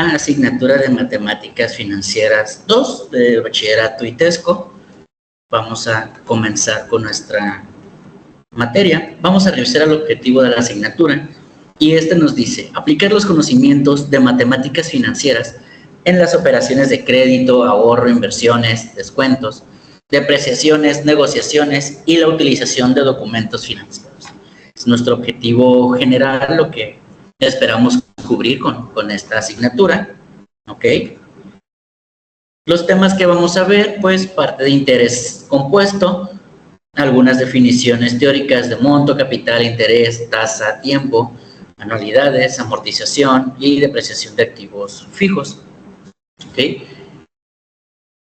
la asignatura de Matemáticas Financieras 2 de Bachillerato ITESCO. Vamos a comenzar con nuestra materia. Vamos a revisar el objetivo de la asignatura y este nos dice aplicar los conocimientos de matemáticas financieras en las operaciones de crédito, ahorro, inversiones, descuentos, depreciaciones, negociaciones y la utilización de documentos financieros. Es nuestro objetivo general, lo que esperamos cubrir con esta asignatura, ¿ok? Los temas que vamos a ver, pues parte de interés compuesto, algunas definiciones teóricas de monto, capital, interés, tasa, tiempo, anualidades, amortización y depreciación de activos fijos, ¿ok?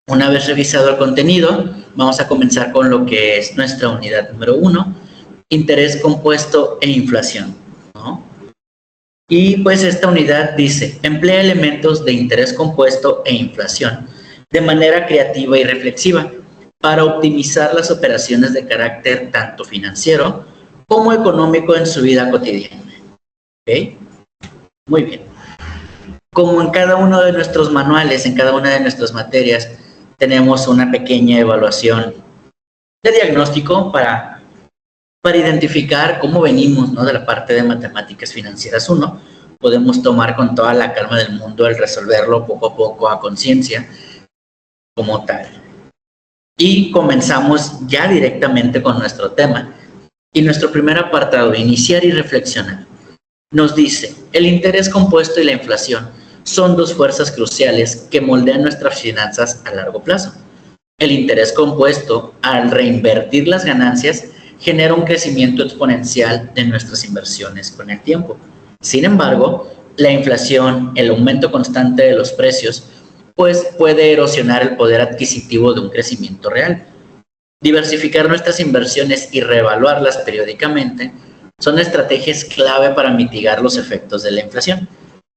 Una vez revisado el contenido, vamos a comenzar con lo que es nuestra unidad número 1, interés compuesto e inflación, ¿no? Y pues esta unidad dice, emplea elementos de interés compuesto e inflación de manera creativa y reflexiva para optimizar las operaciones de carácter tanto financiero como económico en su vida cotidiana. ¿Ok? Muy bien. Como en cada uno de nuestros manuales, en cada una de nuestras materias, tenemos una pequeña evaluación de diagnóstico para identificar cómo venimos, ¿no? De la parte de Matemáticas Financieras 1, podemos tomar con toda la calma del mundo el resolverlo poco a poco a conciencia como tal. Y comenzamos ya directamente con nuestro tema. Y nuestro primer apartado, iniciar y reflexionar, nos dice, el interés compuesto y la inflación son dos fuerzas cruciales que moldean nuestras finanzas a largo plazo. El interés compuesto, al reinvertir las ganancias, genera un crecimiento exponencial de nuestras inversiones con el tiempo. Sin embargo, la inflación, el aumento constante de los precios, pues puede erosionar el poder adquisitivo de un crecimiento real. Diversificar nuestras inversiones y reevaluarlas periódicamente son estrategias clave para mitigar los efectos de la inflación.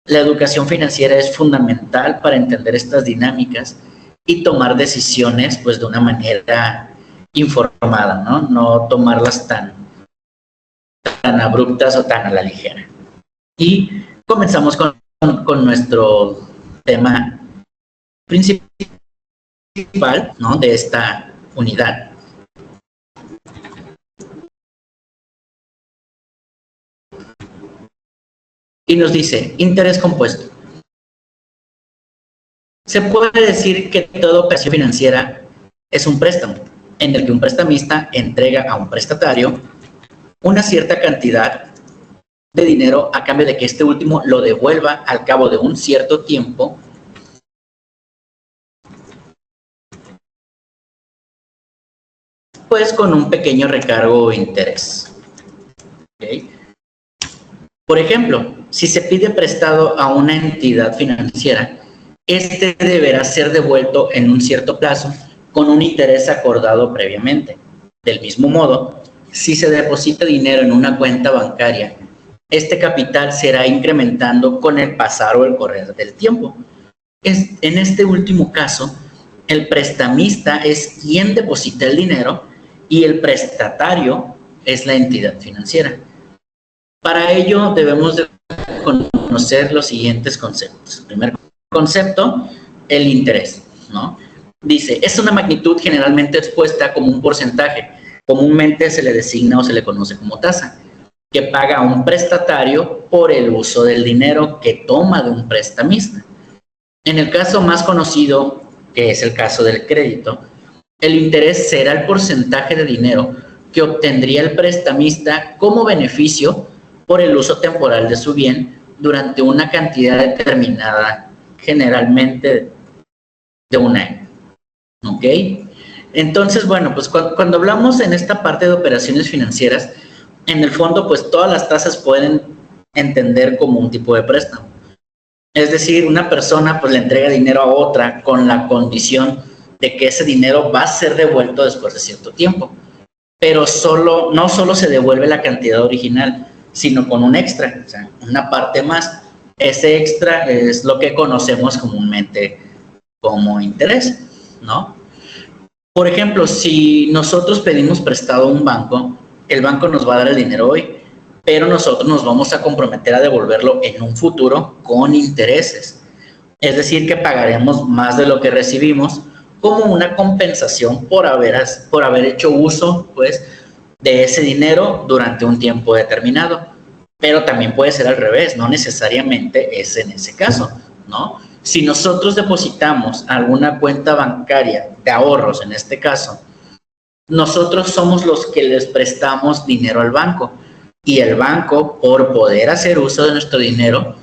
La educación financiera es fundamental para entender estas dinámicas y tomar decisiones pues de una manera informada, ¿no? No tomarlas tan abruptas o tan a la ligera. Y comenzamos con nuestro tema principal, ¿no? De esta unidad. Y nos dice, interés compuesto. Se puede decir que toda operación financiera es un préstamo, en el que un prestamista entrega a un prestatario una cierta cantidad de dinero a cambio de que este último lo devuelva al cabo de un cierto tiempo pues con un pequeño recargo o interés. ¿Okay? Por ejemplo, si se pide prestado a una entidad financiera, este deberá ser devuelto en un cierto plazo con un interés acordado previamente. Del mismo modo, si se deposita dinero en una cuenta bancaria, este capital será incrementando con el pasar o el correr del tiempo. En este último caso, el prestamista es quien deposita el dinero y el prestatario es la entidad financiera. Para ello debemos de conocer los siguientes conceptos. El primer concepto, el interés, ¿no? Dice, es una magnitud generalmente expuesta como un porcentaje. Comúnmente se le designa o se le conoce como tasa, que paga a un prestatario por el uso del dinero que toma de un prestamista. En el caso más conocido, que es el caso del crédito, el interés será el porcentaje de dinero que obtendría el prestamista como beneficio por el uso temporal de su bien durante una cantidad determinada, generalmente de un año. ¿Ok? Entonces, bueno, pues cuando hablamos en esta parte de operaciones financieras, en el fondo, pues todas las tasas pueden entender como un tipo de préstamo. Es decir, una persona pues le entrega dinero a otra con la condición de que ese dinero va a ser devuelto después de cierto tiempo. Pero no solo se devuelve la cantidad original, sino con un extra, o sea, una parte más. Ese extra es lo que conocemos comúnmente como interés, ¿no? Por ejemplo, si nosotros pedimos prestado a un banco, el banco nos va a dar el dinero hoy, pero nosotros nos vamos a comprometer a devolverlo en un futuro con intereses. Es decir, que pagaremos más de lo que recibimos como una compensación por haber hecho uso, pues, de ese dinero durante un tiempo determinado. Pero también puede ser al revés, no necesariamente es en ese caso, ¿no? Si nosotros depositamos alguna cuenta bancaria de ahorros, en este caso, nosotros somos los que les prestamos dinero al banco y el banco, por poder hacer uso de nuestro dinero,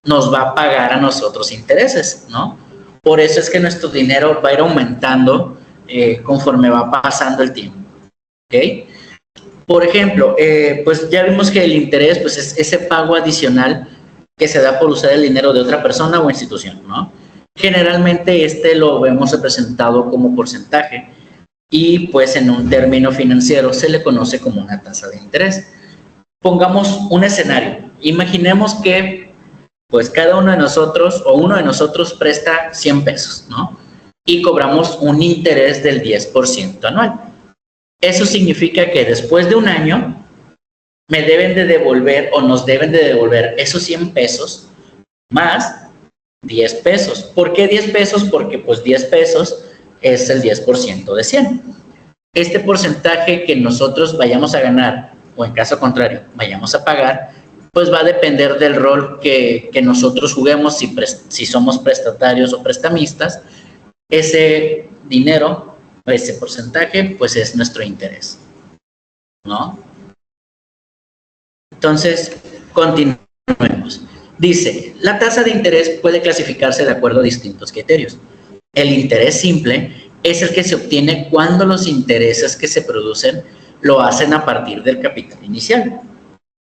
nos va a pagar a nosotros intereses, ¿no? Por eso es que nuestro dinero va a ir aumentando conforme va pasando el tiempo, ¿ok? Por ejemplo, pues ya vimos que el interés pues es ese pago adicional que se da por usar el dinero de otra persona o institución, ¿no? Generalmente lo vemos representado como porcentaje y pues en un término financiero se le conoce como una tasa de interés. Pongamos un escenario. Imaginemos que pues cada uno de nosotros o uno de nosotros presta 100 pesos, ¿no? Y cobramos un interés del 10% anual. Eso significa que después de un año me deben de devolver o nos deben de devolver esos 100 pesos más 10 pesos. ¿Por qué 10 pesos? Porque pues 10 pesos es el 10% de 100. Este porcentaje que nosotros vayamos a ganar o en caso contrario vayamos a pagar, pues va a depender del rol que nosotros juguemos, si somos prestatarios o prestamistas. Ese dinero, ese porcentaje, pues es nuestro interés, ¿no? Entonces, continuemos. Dice, la tasa de interés puede clasificarse de acuerdo a distintos criterios. El interés simple es el que se obtiene cuando los intereses que se producen lo hacen a partir del capital inicial.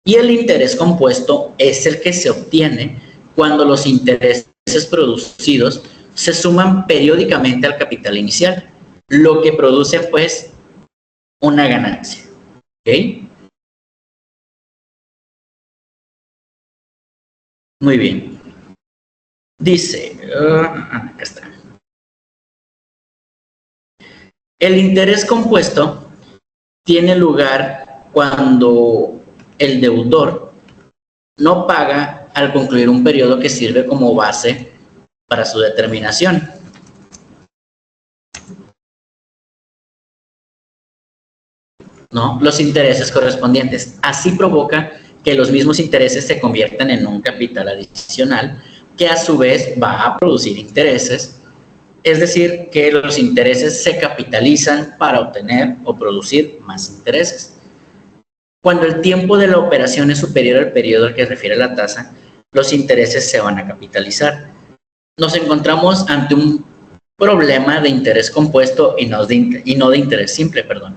Y el interés compuesto es el que se obtiene cuando los intereses producidos se suman periódicamente al capital inicial, lo que produce pues una ganancia. ¿Ok? Muy bien. Dice, acá está. El interés compuesto tiene lugar cuando el deudor no paga al concluir un periodo que sirve como base para su determinación. ¿No? Los intereses correspondientes. Así provoca que los mismos intereses se conviertan en un capital adicional que a su vez va a producir intereses. Es decir, que los intereses se capitalizan para obtener o producir más intereses. Cuando el tiempo de la operación es superior al periodo al que refiere la tasa, los intereses se van a capitalizar. Nos encontramos ante un problema de interés compuesto y no de interés simple, perdón.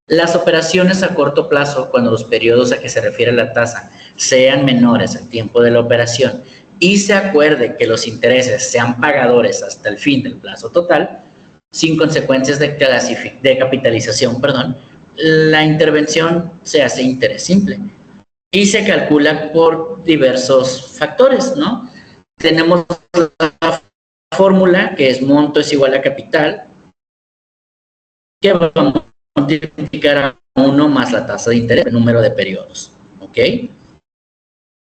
Las operaciones a corto plazo, cuando los periodos a que se refiere la tasa sean menores al tiempo de la operación y se acuerde que los intereses sean pagadores hasta el fin del plazo total, sin consecuencias de capitalización, perdón, la intervención se hace interés simple y se calcula por diversos factores, ¿no? Tenemos la fórmula que es monto es igual a capital, que vamos a multiplicar a 1 más la tasa de interés, el número de periodos, ¿ok?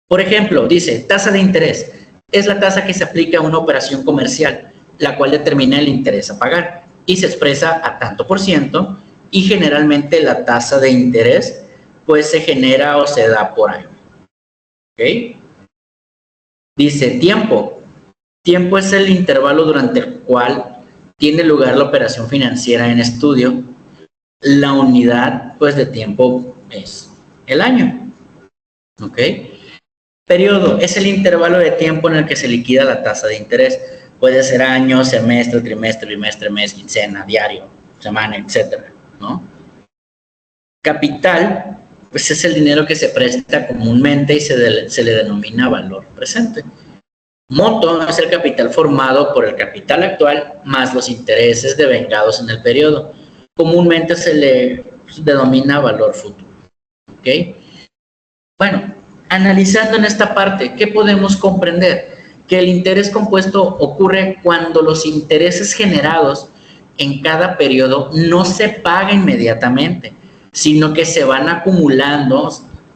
Por ejemplo, dice, tasa de interés es la tasa que se aplica a una operación comercial, la cual determina el interés a pagar y se expresa a tanto por ciento. Y generalmente la tasa de interés pues se genera o se da por año. ¿Ok? Dice tiempo. Tiempo es el intervalo durante el cual tiene lugar la operación financiera en estudio. La unidad pues de tiempo es el año. ¿Ok? Periodo es el intervalo de tiempo en el que se liquida la tasa de interés. Puede ser año, semestre, trimestre, bimestre, mes, quincena, diario, semana, etcétera, ¿no? Capital, pues es el dinero que se presta comúnmente y se le denomina valor presente. Monto es el capital formado por el capital actual más los intereses devengados en el periodo. Comúnmente se le denomina valor futuro. ¿Ok? Bueno, analizando en esta parte, ¿qué podemos comprender? Que el interés compuesto ocurre cuando los intereses generados en cada periodo no se paga inmediatamente, sino que se van acumulando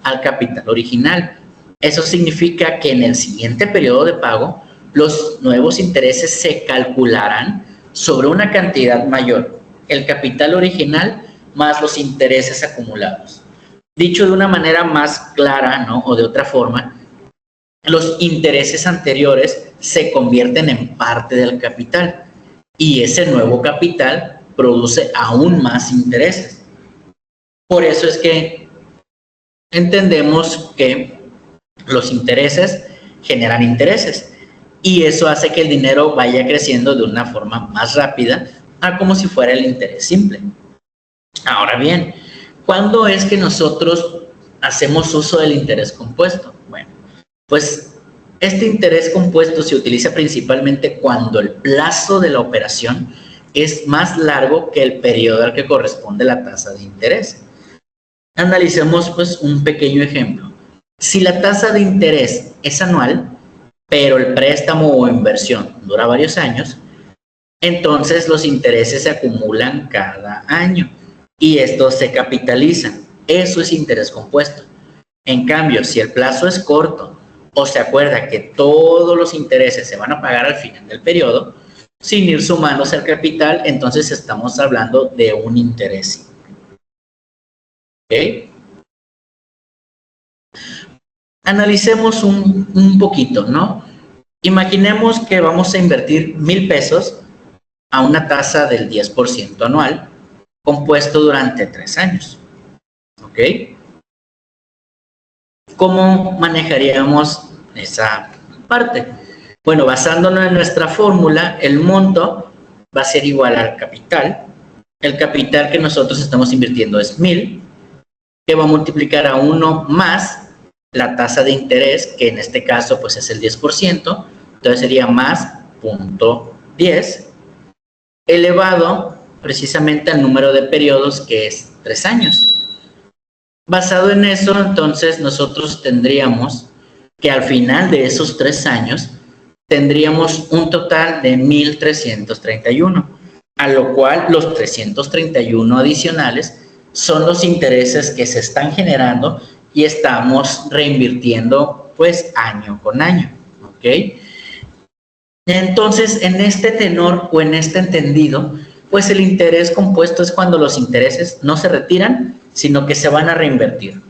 al capital original. Eso significa que en el siguiente periodo de pago, los nuevos intereses se calcularán sobre una cantidad mayor, el capital original más los intereses acumulados. Dicho de una manera más clara, ¿no? O de otra forma, los intereses anteriores se convierten en parte del capital y ese nuevo capital produce aún más intereses. Por eso es que entendemos que los intereses generan intereses y eso hace que el dinero vaya creciendo de una forma más rápida a como si fuera el interés simple. Ahora bien, ¿cuándo es que nosotros hacemos uso del interés compuesto? Bueno, pues este interés compuesto se utiliza principalmente cuando el plazo de la operación es más largo que el periodo al que corresponde la tasa de interés. Analicemos pues un pequeño ejemplo. Si la tasa de interés es anual, pero el préstamo o inversión dura varios años, entonces los intereses se acumulan cada año y estos se capitalizan. Eso es interés compuesto. En cambio, si el plazo es corto o se acuerda que todos los intereses se van a pagar al final del periodo, sin ir sumándose al capital, entonces estamos hablando de un interés simple. ¿Ok? Analicemos un poquito, ¿no? Imaginemos que vamos a invertir 1,000 pesos a una tasa del 10% anual, compuesto durante 3 años. ¿Ok? ¿Cómo manejaríamos esa parte? Bueno, basándonos en nuestra fórmula, el monto va a ser igual al capital. El capital que nosotros estamos invirtiendo es 1,000, que va a multiplicar a 1 más la tasa de interés, que en este caso pues es el 10%, entonces sería más 0.10, elevado precisamente al número de periodos, que es 3 años. Basado en eso, entonces nosotros tendríamos que al final de esos 3 años tendríamos un total de 1,331, a lo cual los 331 adicionales son los intereses que se están generando y estamos reinvirtiendo pues año con año, ¿ok? Entonces, en este tenor o en este entendido, pues el interés compuesto es cuando los intereses no se retiran, sino que se van a reinvertir.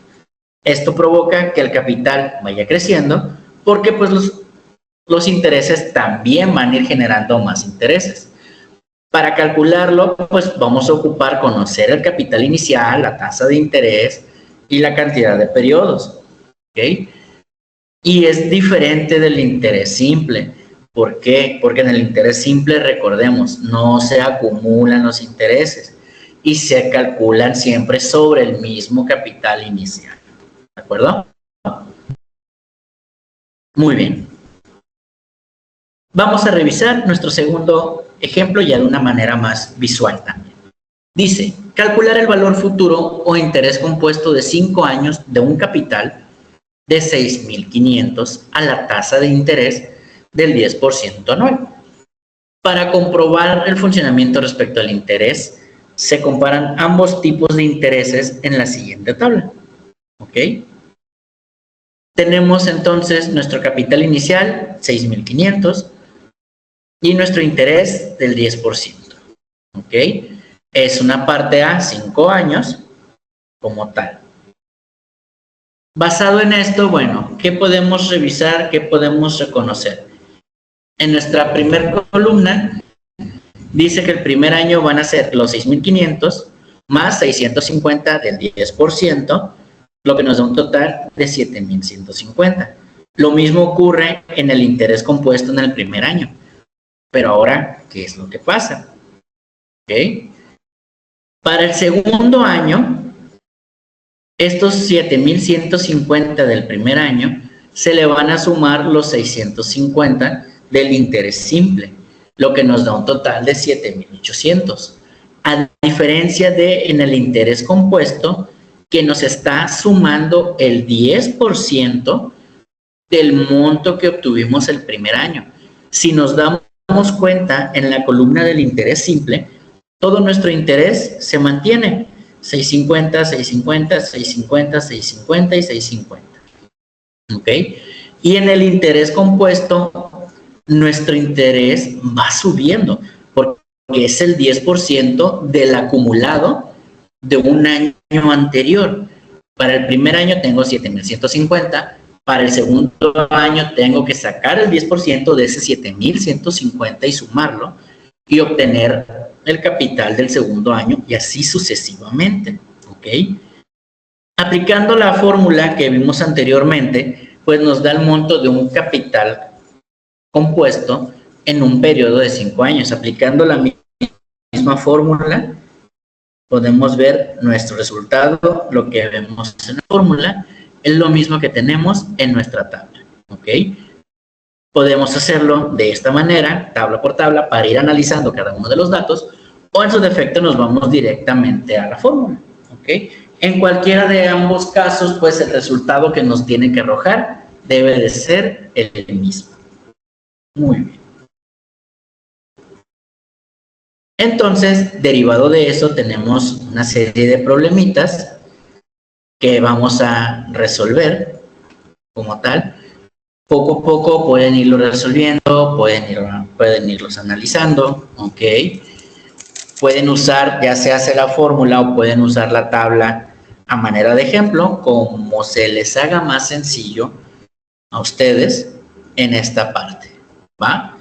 Esto provoca que el capital vaya creciendo porque pues los intereses también van a ir generando más intereses. Para calcularlo, pues vamos a ocupar conocer el capital inicial, la tasa de interés y la cantidad de periodos, ¿ok? Y es diferente del interés simple. ¿Por qué? Porque en el interés simple, recordemos, no se acumulan los intereses y se calculan siempre sobre el mismo capital inicial. ¿De acuerdo? Muy bien. Vamos a revisar nuestro segundo ejemplo ya de una manera más visual también. Dice, calcular el valor futuro o interés compuesto de 5 años de un capital de 6,500 a la tasa de interés del 10% anual. Para comprobar el funcionamiento respecto al interés, se comparan ambos tipos de intereses en la siguiente tabla. ¿Ok? Tenemos entonces nuestro capital inicial, 6,500, y nuestro interés del 10%. ¿Ok? Es una parte a 5 años como tal. Basado en esto, bueno, ¿qué podemos revisar? ¿Qué podemos reconocer? En nuestra primera columna dice que el primer año van a ser los 6,500 más 650 del 10%, lo que nos da un total de 7,150. Lo mismo ocurre en el interés compuesto en el primer año. Pero ahora, ¿qué es lo que pasa? ¿Ok? Para el segundo año, estos 7,150 del primer año se le van a sumar los 650 del interés simple, lo que nos da un total de 7,800. A diferencia de en el interés compuesto, que nos está sumando el 10% del monto que obtuvimos el primer año. Si nos damos cuenta, en la columna del interés simple, todo nuestro interés se mantiene. 650, 650, 650, 650 y 650. ¿Ok? Y en el interés compuesto, nuestro interés va subiendo, porque es el 10% del acumulado de un año anterior. Para el primer año tengo 7,150, para el segundo año tengo que sacar el 10% de ese 7,150 y sumarlo y obtener el capital del segundo año y así sucesivamente, ¿ok? Aplicando la fórmula que vimos anteriormente, pues nos da el monto de un capital compuesto en un periodo de 5 años. Aplicando la misma fórmula, podemos ver nuestro resultado. Lo que vemos en la fórmula es lo mismo que tenemos en nuestra tabla, ¿ok? Podemos hacerlo de esta manera, tabla por tabla, para ir analizando cada uno de los datos, o en su defecto nos vamos directamente a la fórmula, ¿ok? En cualquiera de ambos casos, pues el resultado que nos tiene que arrojar debe de ser el mismo. Muy bien. Entonces, derivado de eso, tenemos una serie de problemitas que vamos a resolver como tal. Poco a poco pueden irlo resolviendo, pueden irlos analizando, ¿ok? Pueden usar, ya se hace la fórmula o pueden usar la tabla a manera de ejemplo, como se les haga más sencillo a ustedes en esta parte, ¿va?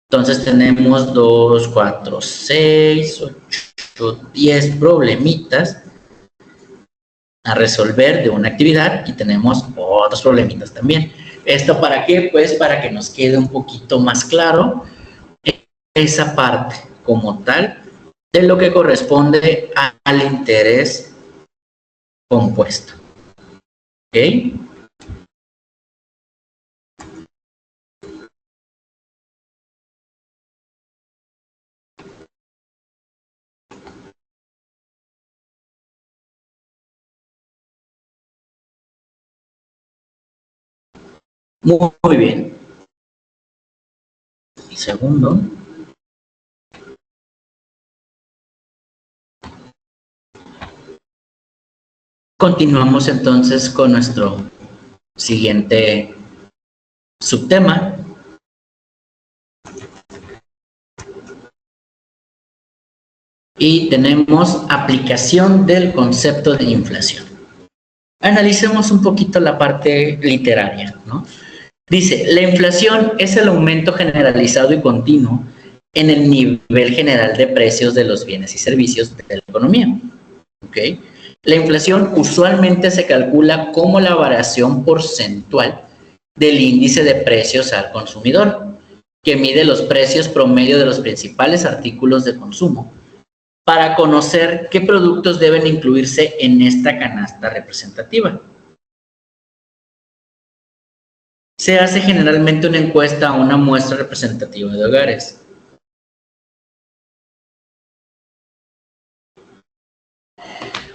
Entonces tenemos 2, 4, 6, 8, 10 problemitas a resolver de una actividad y tenemos otros problemitas también. ¿Esto para qué? Pues para que nos quede un poquito más claro esa parte como tal de lo que corresponde al interés compuesto. ¿Ok? Muy bien. Un segundo. Continuamos entonces con nuestro siguiente subtema. Y tenemos aplicación del concepto de inflación. Analicemos un poquito la parte literaria, ¿no? Dice, la inflación es el aumento generalizado y continuo en el nivel general de precios de los bienes y servicios de la economía. ¿Ok? La inflación usualmente se calcula como la variación porcentual del índice de precios al consumidor, que mide los precios promedio de los principales artículos de consumo, para conocer qué productos deben incluirse en esta canasta representativa. Se hace generalmente una encuesta a una muestra representativa de hogares.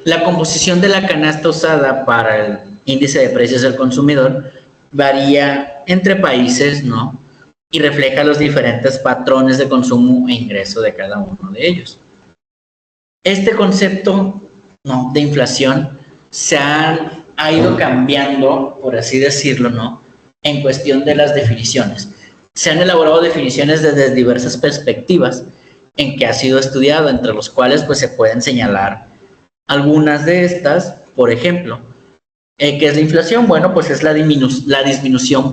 La composición de la canasta usada para el índice de precios del consumidor varía entre países, ¿no? Y refleja los diferentes patrones de consumo e ingreso de cada uno de ellos. Este concepto, ¿no?, de inflación se ha ido cambiando, por así decirlo, ¿no?, en cuestión de las definiciones. Se han elaborado definiciones desde diversas perspectivas en que ha sido estudiado, entre los cuales pues se pueden señalar algunas de estas. Por ejemplo, ¿qué es la inflación? Bueno, pues es la disminución,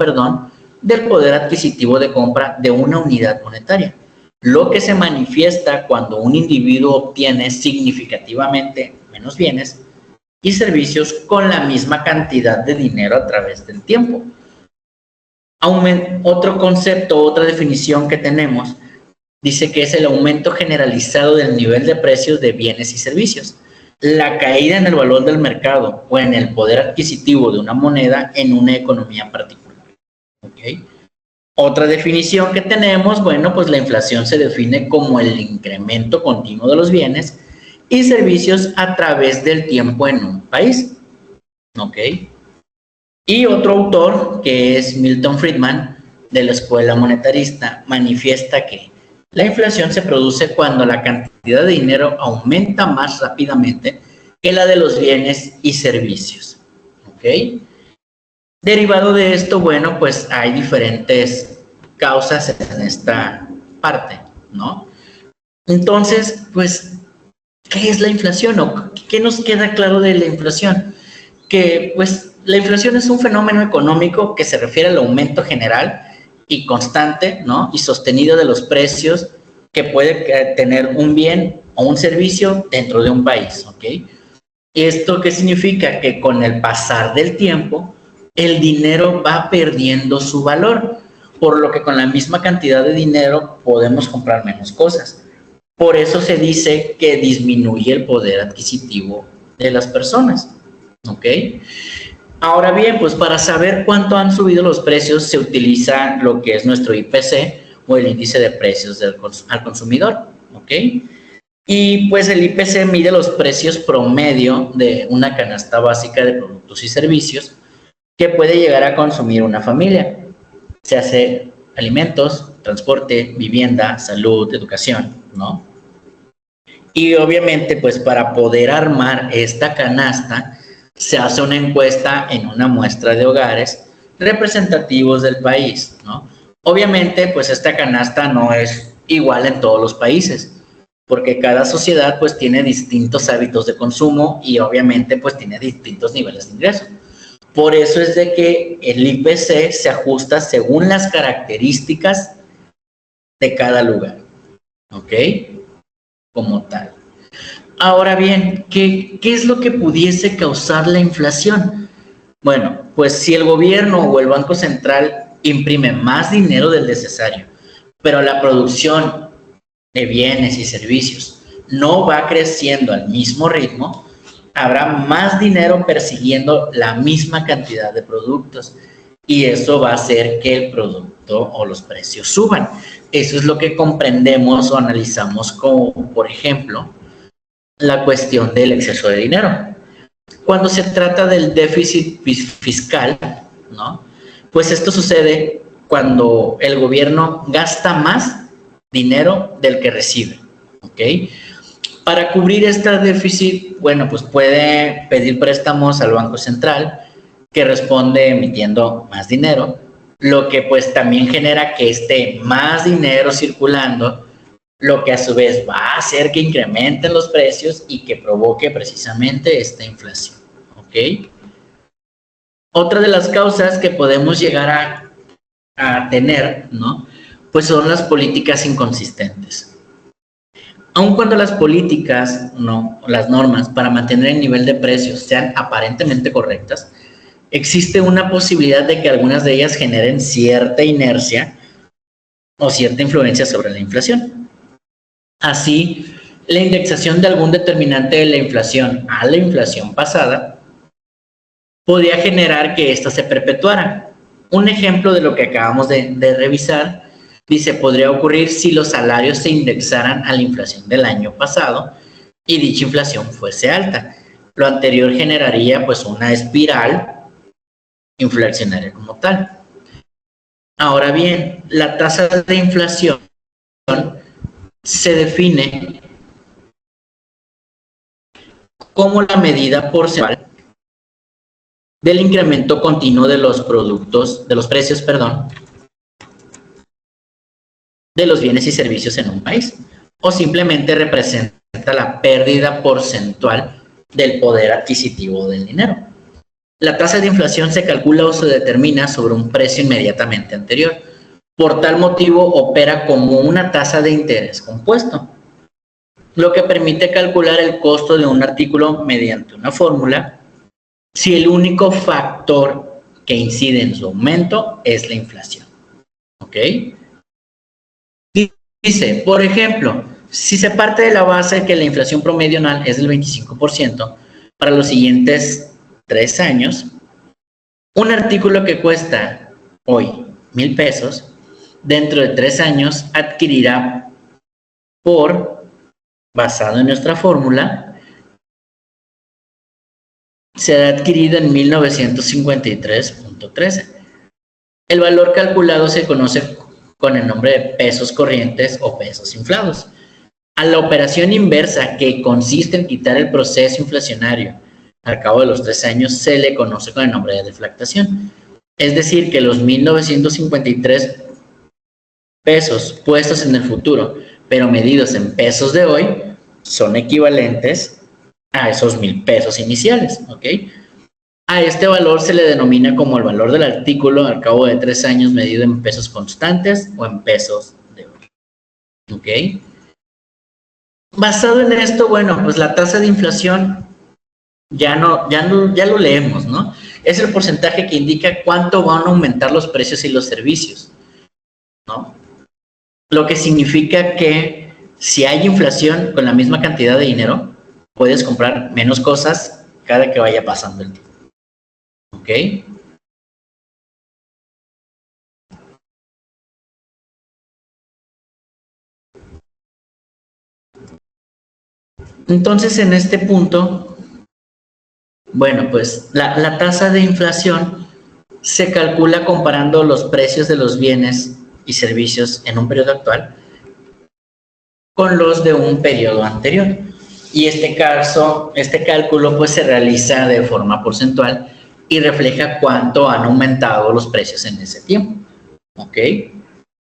del poder adquisitivo de compra de una unidad monetaria, lo que se manifiesta cuando un individuo obtiene significativamente menos bienes y servicios con la misma cantidad de dinero a través del tiempo. Otro concepto, otra definición que tenemos, dice que es el aumento generalizado del nivel de precios de bienes y servicios, la caída en el valor del mercado o en el poder adquisitivo de una moneda en una economía particular. ¿Okay? Otra definición que tenemos, bueno, pues la inflación se define como el incremento continuo de los bienes y servicios a través del tiempo en un país. ¿Ok? Y otro autor, que es Milton Friedman, de la escuela monetarista, manifiesta que la inflación se produce cuando la cantidad de dinero aumenta más rápidamente que la de los bienes y servicios. ¿Ok? Derivado de esto, bueno, pues hay diferentes causas en esta parte, ¿no? Entonces, pues, ¿qué es la inflación o qué nos queda claro de la inflación? Que, pues, la inflación es un fenómeno económico que se refiere al aumento general y constante, ¿no? Y sostenido de los precios que puede tener un bien o un servicio dentro de un país, ¿ok? ¿Esto qué significa? Que con el pasar del tiempo, el dinero va perdiendo su valor, por lo que con la misma cantidad de dinero podemos comprar menos cosas. Por eso se dice que disminuye el poder adquisitivo de las personas, ¿ok? Ahora bien, pues para saber cuánto han subido los precios se utiliza lo que es nuestro IPC o el índice de precios al consumidor, ¿ok? Y pues el IPC mide los precios promedio de una canasta básica de productos y servicios que puede llegar a consumir una familia. Se hace alimentos, transporte, vivienda, salud, educación, ¿no? Y obviamente, pues para poder armar esta canasta, se hace una encuesta en una muestra de hogares representativos del país, ¿no? Obviamente, pues esta canasta no es igual en todos los países, porque cada sociedad pues tiene distintos hábitos de consumo y obviamente pues tiene distintos niveles de ingreso. Por eso es de que el IPC se ajusta según las características de cada lugar, ¿ok? Como tal. Ahora bien, ¿qué es lo que pudiese causar la inflación? Bueno, pues si el gobierno o el Banco Central imprime más dinero del necesario, pero la producción de bienes y servicios no va creciendo al mismo ritmo, habrá más dinero persiguiendo la misma cantidad de productos y eso va a hacer que el producto o los precios suban. Eso es lo que comprendemos o analizamos como, por ejemplo, la cuestión del exceso de dinero. Cuando se trata del déficit fiscal, ¿no? Pues esto sucede cuando el gobierno gasta más dinero del que recibe, ¿ok? Para cubrir este déficit, bueno, pues puede pedir préstamos al Banco Central, que responde emitiendo más dinero, lo que pues también genera que esté más dinero circulando, lo que a su vez va a hacer que incrementen los precios y que provoque precisamente esta inflación, ¿ok? Otra de las causas que podemos llegar a tener, ¿no? Pues son las políticas inconsistentes. Aun cuando las políticas, ¿no? Las normas para mantener el nivel de precios sean aparentemente correctas, existe una posibilidad de que algunas de ellas generen cierta inercia o cierta influencia sobre la inflación. Así, la indexación de algún determinante de la inflación a la inflación pasada podría generar que ésta se perpetuara. Un ejemplo de lo que acabamos de revisar, dice, podría ocurrir si los salarios se indexaran a la inflación del año pasado y dicha inflación fuese alta. Lo anterior generaría pues una espiral inflacionaria como tal. Ahora bien, la tasa de inflación se define como la medida porcentual del incremento continuo de los productos, de los precios, perdón, de los bienes y servicios en un país, o simplemente representa la pérdida porcentual del poder adquisitivo del dinero. La tasa de inflación se calcula o se determina sobre un precio inmediatamente anterior. Por tal motivo, opera como una tasa de interés compuesto, lo que permite calcular el costo de un artículo mediante una fórmula si el único factor que incide en su aumento es la inflación. ¿Ok? Dice, por ejemplo, si se parte de la base de que la inflación promedio anual es del 25% para los siguientes 3 años, un artículo que cuesta hoy 1,000 pesos, dentro de 3 años adquirirá basado en nuestra fórmula, será adquirido en 1953.13. El valor calculado se conoce con el nombre de pesos corrientes o pesos inflados. A la operación inversa, que consiste en quitar el proceso inflacionario al cabo de los 3 años, se le conoce con el nombre de deflactación. Es decir, que los 1953 pesos puestos en el futuro, pero medidos en pesos de hoy, son equivalentes a esos 1,000 pesos iniciales, ¿ok? A este valor se le denomina como el valor del artículo al cabo de 3 años medido en pesos constantes o en pesos de hoy, ¿ok? Basado en esto, bueno, pues la tasa de inflación ya lo leemos, ¿no? Es el porcentaje que indica cuánto van a aumentar los precios y los servicios, ¿no? Lo que significa que si hay inflación con la misma cantidad de dinero, puedes comprar menos cosas cada que vaya pasando el tiempo, ¿ok? Entonces, en este punto, bueno, pues la tasa de inflación se calcula comparando los precios de los bienes y servicios en un periodo actual con los de un periodo anterior. Y este cálculo pues se realiza de forma porcentual y refleja cuánto han aumentado los precios en ese tiempo, ¿ok?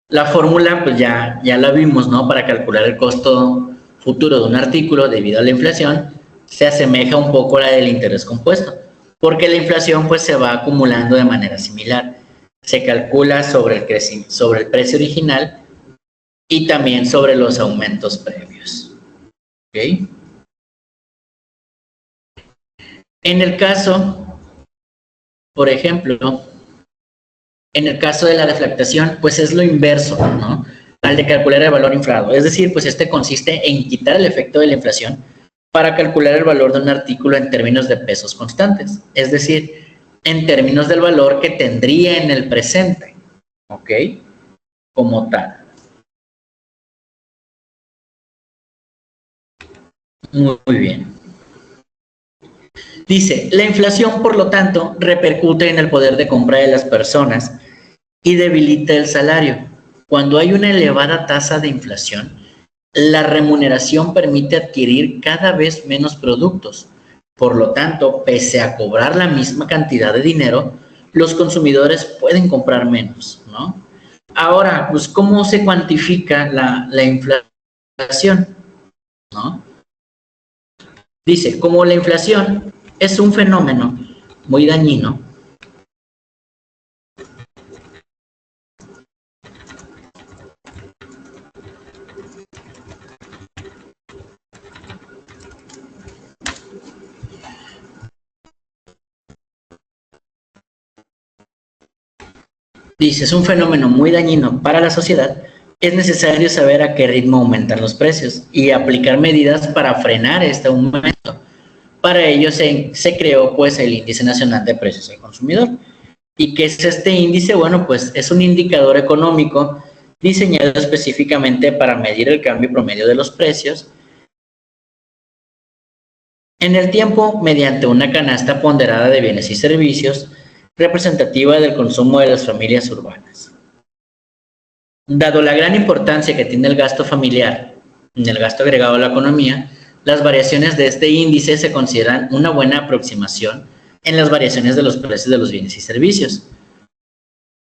La fórmula pues ya la vimos, ¿no? Para calcular el costo futuro de un artículo debido a la inflación se asemeja un poco a la del interés compuesto, porque la inflación pues se va acumulando de manera similar. Se calcula sobre el precio original y también sobre los aumentos previos, ¿ok? En el caso, por ejemplo, en el caso de la deflactación, pues es lo inverso, ¿no? Al de calcular el valor inflado. Es decir, pues este consiste en quitar el efecto de la inflación para calcular el valor de un artículo en términos de pesos constantes. Es decir, en términos del valor que tendría en el presente, ¿ok? Como tal. Muy bien. Dice, la inflación, por lo tanto, repercute en el poder de compra de las personas y debilita el salario. Cuando hay una elevada tasa de inflación, la remuneración permite adquirir cada vez menos productos. Por lo tanto, pese a cobrar la misma cantidad de dinero, los consumidores pueden comprar menos, ¿no? Ahora, pues, ¿cómo se cuantifica la inflación? ¿No? Dice, como la inflación es un fenómeno muy dañino, para la sociedad, es necesario saber a qué ritmo aumentan los precios y aplicar medidas para frenar este aumento. Para ello se creó pues el Índice Nacional de Precios al Consumidor. ¿Y qué es este índice? Bueno, pues es un indicador económico diseñado específicamente para medir el cambio promedio de los precios en el tiempo mediante una canasta ponderada de bienes y servicios representativa del consumo de las familias urbanas. Dado la gran importancia que tiene el gasto familiar en el gasto agregado a la economía, las variaciones de este índice se consideran una buena aproximación en las variaciones de los precios de los bienes y servicios,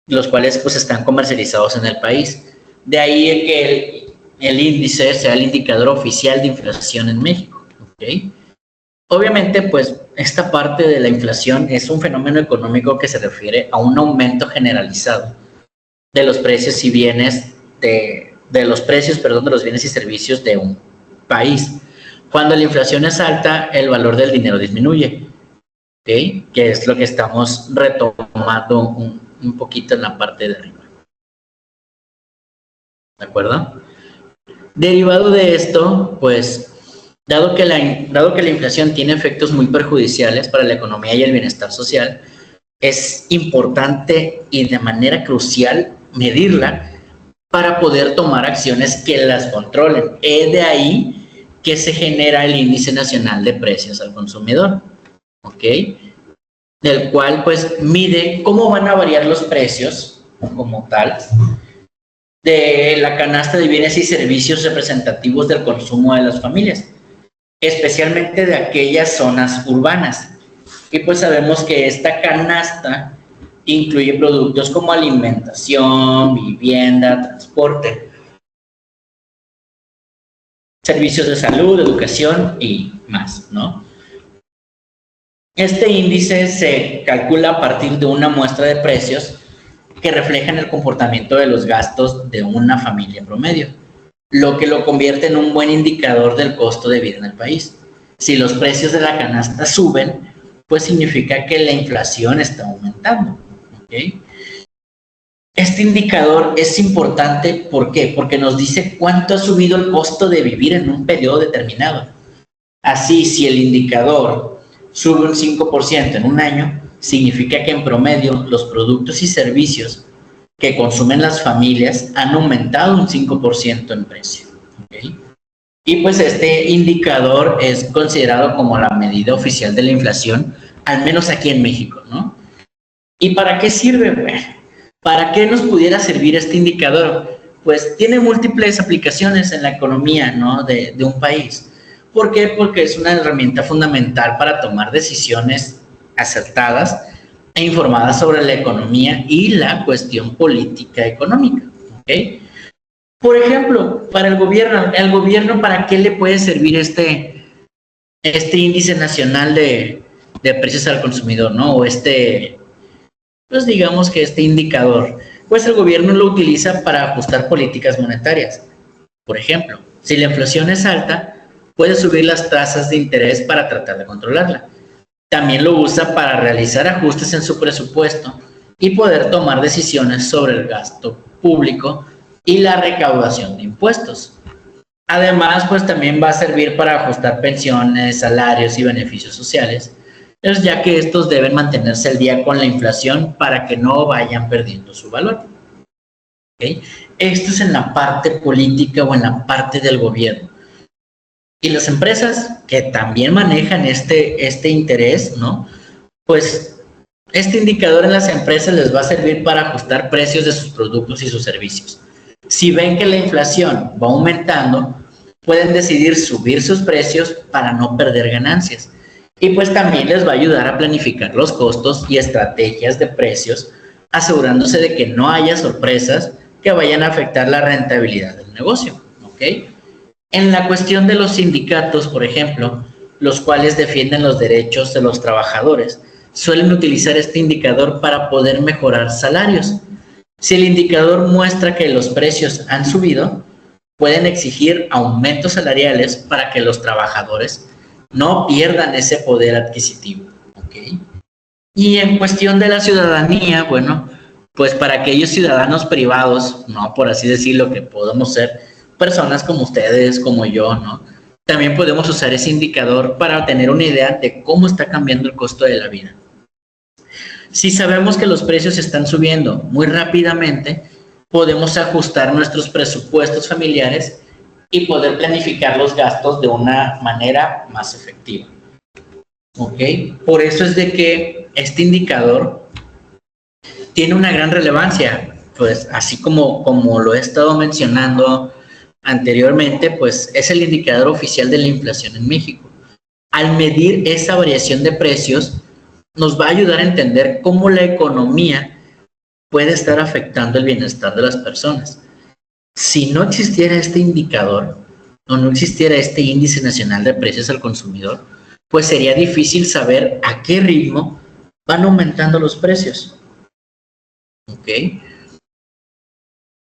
los cuales pues están comercializados en el país. De ahí que el índice sea el indicador oficial de inflación en México, ¿ok? Obviamente, pues, esta parte de la inflación es un fenómeno económico que se refiere a un aumento generalizado de los precios y bienes de los bienes y servicios de un país. Cuando la inflación es alta, el valor del dinero disminuye, ¿okay? Que es lo que estamos retomando un poquito en la parte de arriba. ¿De acuerdo? Derivado de esto, pues, dado que la inflación tiene efectos muy perjudiciales para la economía y el bienestar social, es importante y de manera crucial medirla para poder tomar acciones que las controlen. Es de ahí que se genera el Índice Nacional de Precios al Consumidor, ¿ok? Del cual pues mide cómo van a variar los precios como tal de la canasta de bienes y servicios representativos del consumo de las familias, especialmente de aquellas zonas urbanas. Y pues sabemos que esta canasta Incluye productos como alimentación, vivienda, transporte, servicios de salud, educación y más, ¿no? Este índice se calcula a partir de una muestra de precios que reflejan el comportamiento de los gastos de una familia promedio, lo que lo convierte en un buen indicador del costo de vida en el país. Si los precios de la canasta suben, pues significa que la inflación está aumentando. ¿Okay? Este indicador es importante, ¿por qué? Porque nos dice cuánto ha subido el costo de vivir en un periodo determinado. Así, si el indicador sube un 5% en un año, significa que en promedio los productos y servicios que consumen las familias han aumentado un 5% en precio. ¿Okay? Y pues este indicador es considerado como la medida oficial de la inflación, al menos aquí en México, ¿no? ¿Y para qué sirve? Bueno, ¿para qué nos pudiera servir este indicador? Pues tiene múltiples aplicaciones en la economía, ¿no? de un país. ¿Por qué? Porque es una herramienta fundamental para tomar decisiones acertadas e informadas sobre la economía y la cuestión política económica. ¿Okay? Por ejemplo, para el gobierno, ¿para qué le puede servir este índice nacional de precios al consumidor, ¿no? O pues digamos que este indicador, pues el gobierno lo utiliza para ajustar políticas monetarias. Por ejemplo, si la inflación es alta, puede subir las tasas de interés para tratar de controlarla. También lo usa para realizar ajustes en su presupuesto y poder tomar decisiones sobre el gasto público y la recaudación de impuestos. Además, pues también va a servir para ajustar pensiones, salarios y beneficios sociales, ya que estos deben mantenerse al día con la inflación para que no vayan perdiendo su valor. ¿Okay? Esto es en la parte política o en la parte del gobierno. Y las empresas que también manejan este interés, ¿no? Pues este indicador en las empresas les va a servir para ajustar precios de sus productos y sus servicios. Si ven que la inflación va aumentando, pueden decidir subir sus precios para no perder ganancias. Y pues también les va a ayudar a planificar los costos y estrategias de precios, asegurándose de que no haya sorpresas que vayan a afectar la rentabilidad del negocio. ¿Okay? En la cuestión de los sindicatos, por ejemplo, los cuales defienden los derechos de los trabajadores, suelen utilizar este indicador para poder mejorar salarios. Si el indicador muestra que los precios han subido, pueden exigir aumentos salariales para que los trabajadores no pierdan ese poder adquisitivo. ¿Okay? Y en cuestión de la ciudadanía, bueno, pues para aquellos ciudadanos privados, no por así decirlo, que podemos ser personas como ustedes, como yo, ¿no? También podemos usar ese indicador para tener una idea de cómo está cambiando el costo de la vida. Si sabemos que los precios están subiendo muy rápidamente, podemos ajustar nuestros presupuestos familiares y poder planificar los gastos de una manera más efectiva. ¿Ok? Por eso es de que este indicador tiene una gran relevancia, pues así como lo he estado mencionando anteriormente, pues es el indicador oficial de la inflación en México. Al medir esa variación de precios, nos va a ayudar a entender cómo la economía puede estar afectando el bienestar de las personas. Si no existiera este indicador o no existiera este índice nacional de precios al consumidor, pues sería difícil saber a qué ritmo van aumentando los precios. ¿Ok?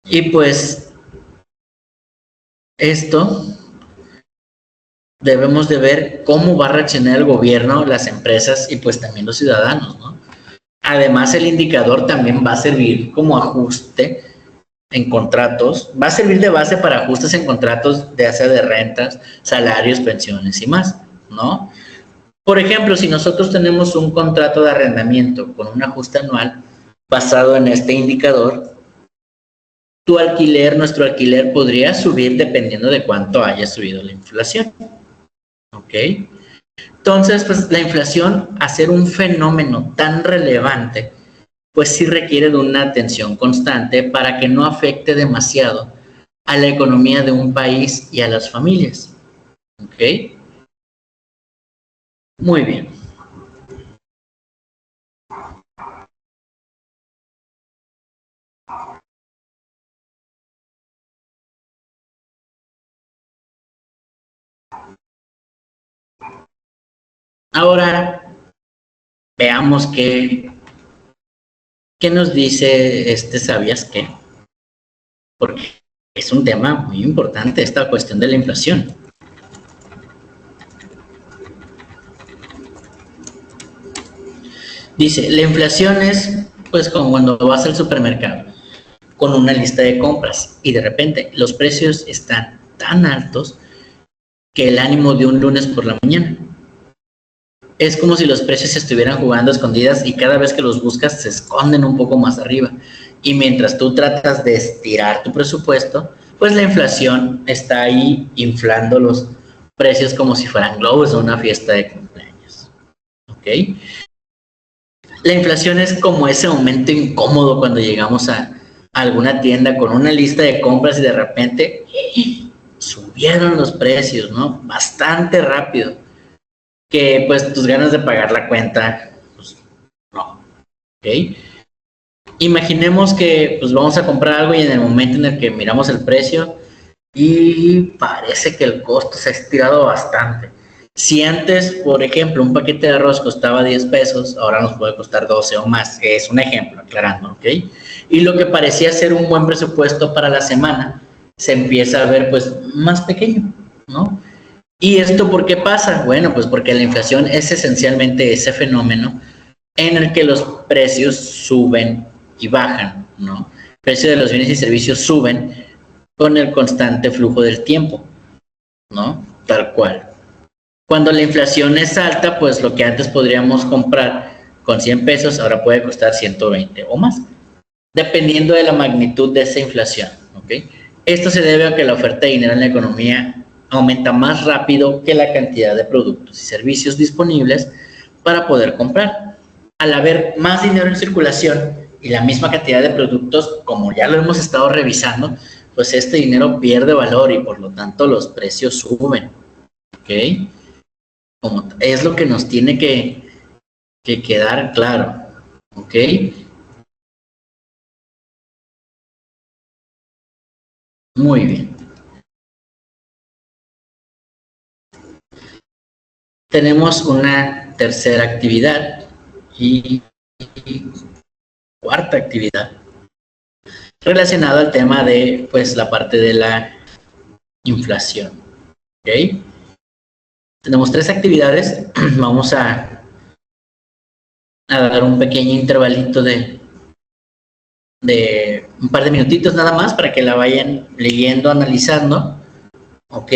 Y pues esto debemos de ver cómo va a reaccionar el gobierno, las empresas y pues también los ciudadanos, ¿no? Además, el indicador también va a servir como ajuste en contratos, va a servir de base para ajustes en contratos, ya sea de rentas, salarios, pensiones y más, ¿no? Por ejemplo, si nosotros tenemos un contrato de arrendamiento con un ajuste anual basado en este indicador, nuestro alquiler podría subir dependiendo de cuánto haya subido la inflación. ¿Ok? Entonces, pues la inflación, a ser un fenómeno tan relevante, pues sí requiere de una atención constante para que no afecte demasiado a la economía de un país y a las familias. ¿Ok? Muy bien. Ahora veamos qué nos dice ¿sabías qué? Porque es un tema muy importante esta cuestión de la inflación. Dice, la inflación es pues como cuando vas al supermercado con una lista de compras y de repente los precios están tan altos que el ánimo de un lunes por la mañana. Es como si los precios estuvieran jugando a escondidas y cada vez que los buscas se esconden un poco más arriba. Y mientras tú tratas de estirar tu presupuesto, pues la inflación está ahí inflando los precios como si fueran globos de una fiesta de cumpleaños. ¿Ok? La inflación es como ese momento incómodo cuando llegamos a alguna tienda con una lista de compras y de repente subieron los precios, ¿no? Bastante rápido. Que pues tus ganas de pagar la cuenta, pues no. ¿Ok? Imaginemos que pues vamos a comprar algo y en el momento en el que miramos el precio y parece que el costo se ha estirado bastante. Si antes, por ejemplo, un paquete de arroz costaba 10 pesos, ahora nos puede costar 12 o más. Es un ejemplo, aclarando, ¿ok? Y lo que parecía ser un buen presupuesto para la semana se empieza a ver pues más pequeño, ¿no? ¿Y esto por qué pasa? Bueno, pues porque la inflación es esencialmente ese fenómeno en el que los precios suben y bajan, ¿no? El precio de los bienes y servicios suben con el constante flujo del tiempo, ¿no? Tal cual. Cuando la inflación es alta, pues lo que antes podríamos comprar con 100 pesos ahora puede costar 120 o más, dependiendo de la magnitud de esa inflación, ¿ok? Esto se debe a que la oferta de dinero en la economía aumenta más rápido que la cantidad de productos y servicios disponibles para poder comprar. Al haber más dinero en circulación y la misma cantidad de productos, como ya lo hemos estado revisando, pues este dinero pierde valor y por lo tanto los precios suben, ¿ok? Como es lo que nos tiene que quedar claro, ¿ok? Muy bien. Tenemos una tercera actividad y cuarta actividad relacionada al tema de pues la parte de la inflación. ¿Ok? Tenemos tres actividades. Vamos a dar un pequeño intervalito de un par de minutitos nada más para que la vayan leyendo, analizando. ¿Ok?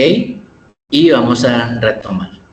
Y vamos a retomar.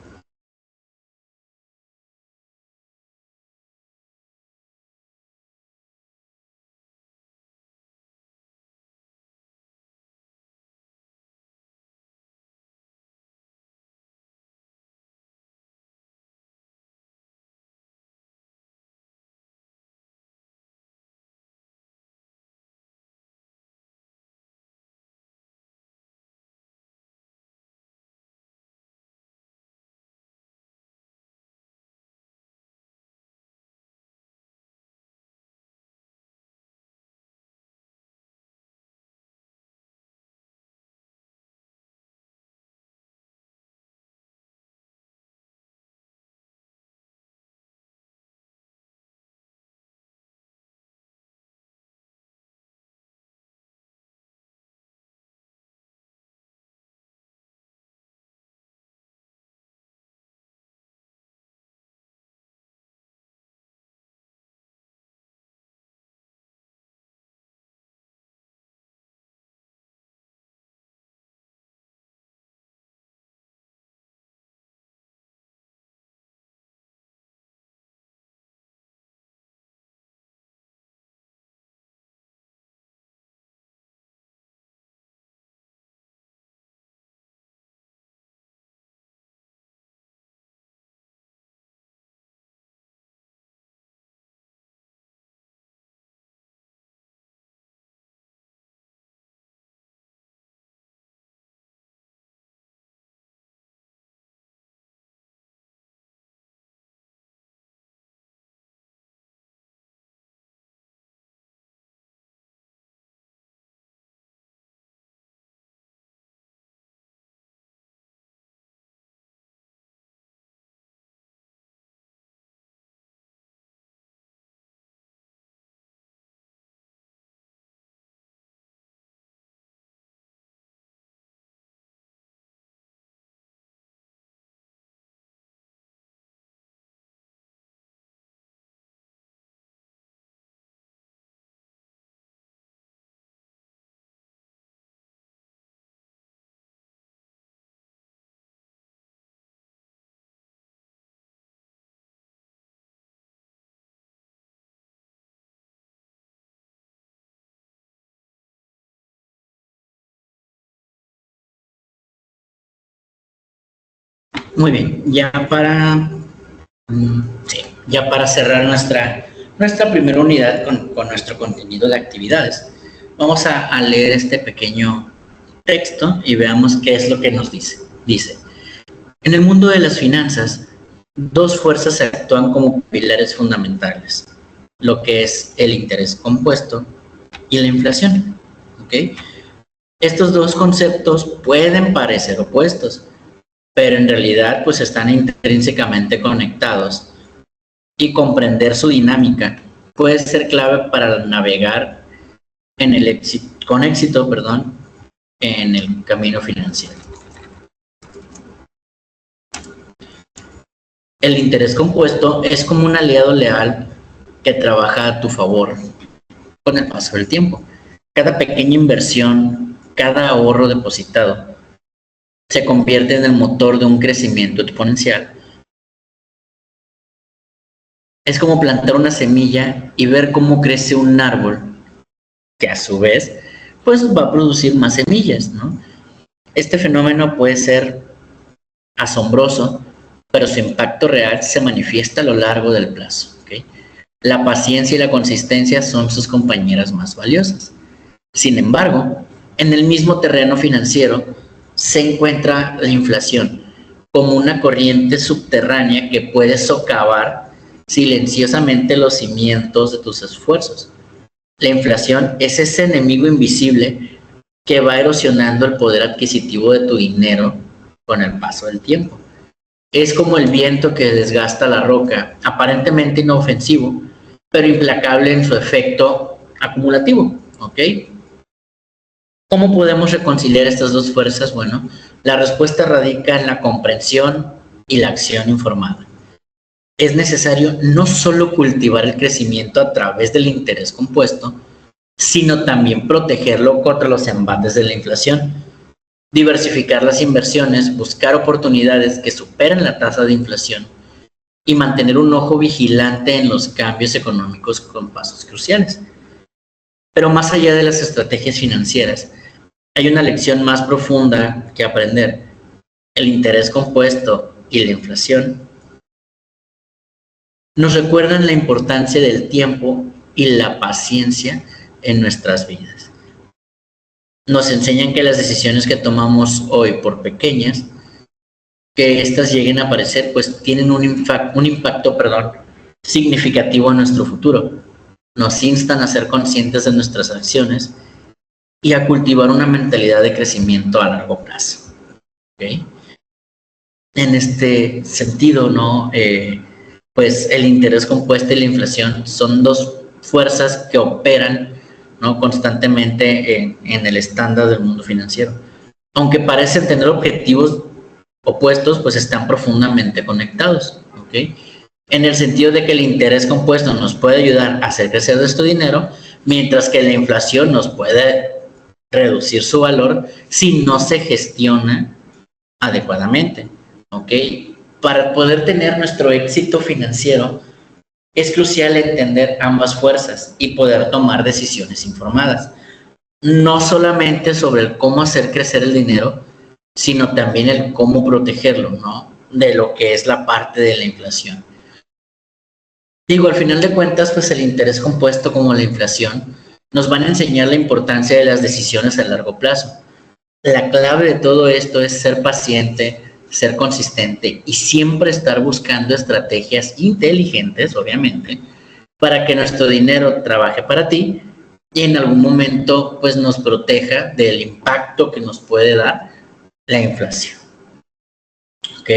Muy bien, ya para cerrar nuestra primera unidad con nuestro contenido de actividades, vamos a leer este pequeño texto y veamos qué es lo que nos dice. Dice, en el mundo de las finanzas, dos fuerzas actúan como pilares fundamentales, lo que es el interés compuesto y la inflación. ¿Okay? Estos dos conceptos pueden parecer opuestos, pero en realidad pues están intrínsecamente conectados y comprender su dinámica puede ser clave para navegar con éxito, en el camino financiero. El interés compuesto es como un aliado leal que trabaja a tu favor con el paso del tiempo. Cada pequeña inversión, cada ahorro depositado, se convierte en el motor de un crecimiento exponencial. Es como plantar una semilla y ver cómo crece un árbol, que a su vez, pues va a producir más semillas, ¿no? Este fenómeno puede ser asombroso, pero su impacto real se manifiesta a lo largo del plazo, ¿okay? La paciencia y la consistencia son sus compañeras más valiosas. Sin embargo, en el mismo terreno financiero se encuentra la inflación como una corriente subterránea que puede socavar silenciosamente los cimientos de tus esfuerzos. La inflación es ese enemigo invisible que va erosionando el poder adquisitivo de tu dinero con el paso del tiempo. Es como el viento que desgasta la roca, aparentemente inofensivo, pero implacable en su efecto acumulativo, ¿ok? ¿Cómo podemos reconciliar estas dos fuerzas? Bueno, la respuesta radica en la comprensión y la acción informada. Es necesario no solo cultivar el crecimiento a través del interés compuesto, sino también protegerlo contra los embates de la inflación, diversificar las inversiones, buscar oportunidades que superen la tasa de inflación y mantener un ojo vigilante en los cambios económicos con pasos cruciales. Pero más allá de las estrategias financieras, hay una lección más profunda que aprender. El interés compuesto y la inflación nos recuerdan la importancia del tiempo y la paciencia en nuestras vidas. Nos enseñan que las decisiones que tomamos hoy, por pequeñas que éstas lleguen a aparecer, pues tienen un impacto significativo en nuestro futuro. Nos instan a ser conscientes de nuestras acciones y a cultivar una mentalidad de crecimiento a largo plazo. ¿Okay? En este sentido, ¿no? Pues el interés compuesto y la inflación son dos fuerzas que operan, ¿no? Constantemente en el estándar del mundo financiero. Aunque parecen tener objetivos opuestos, pues están profundamente conectados, ¿ok? En el sentido de que el interés compuesto nos puede ayudar a hacer crecer nuestro dinero, mientras que la inflación nos puede reducir su valor si no se gestiona adecuadamente, ¿ok? Para poder tener nuestro éxito financiero, es crucial entender ambas fuerzas y poder tomar decisiones informadas. No solamente sobre el cómo hacer crecer el dinero, sino también el cómo protegerlo, ¿no? De lo que es la parte de la inflación. Digo, al final de cuentas, pues el interés compuesto como la inflación nos van a enseñar la importancia de las decisiones a largo plazo. La clave de todo esto es ser paciente, ser consistente y siempre estar buscando estrategias inteligentes, obviamente, para que nuestro dinero trabaje para ti y en algún momento pues nos proteja del impacto que nos puede dar la inflación. ¿Ok?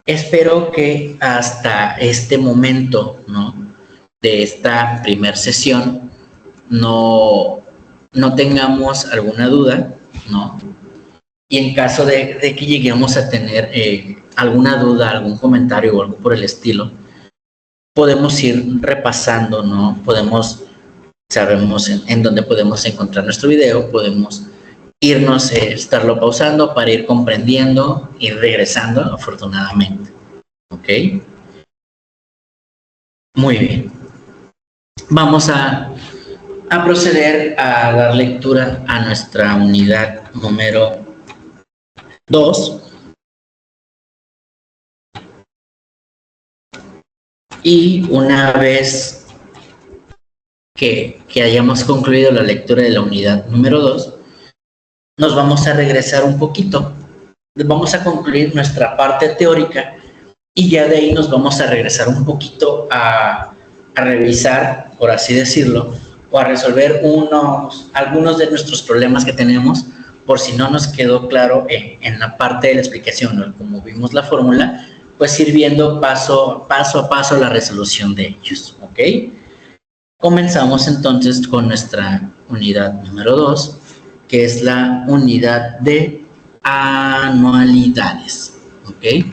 Espero que hasta este momento, ¿no? De esta primera sesión no tengamos alguna duda, ¿no? Y en caso de que lleguemos a tener alguna duda, algún comentario o algo por el estilo, podemos ir repasando, ¿no? Sabemos en dónde podemos encontrar nuestro video, podemos irnos, estarlo pausando para ir comprendiendo y regresando, afortunadamente. ¿Ok? Muy bien. Vamos a proceder a dar lectura a nuestra unidad número 2. Y una vez que hayamos concluido la lectura de la unidad número 2, nos vamos a regresar un poquito. Vamos a concluir nuestra parte teórica y ya de ahí nos vamos a regresar un poquito a revisar, por así decirlo, o a resolver algunos de nuestros problemas que tenemos, por si no nos quedó claro en la parte de la explicación, ¿no? Como vimos la fórmula, pues ir viendo paso a paso la resolución de ellos, ¿ok? Comenzamos entonces con nuestra unidad número 2, que es la unidad de anualidades, ¿ok?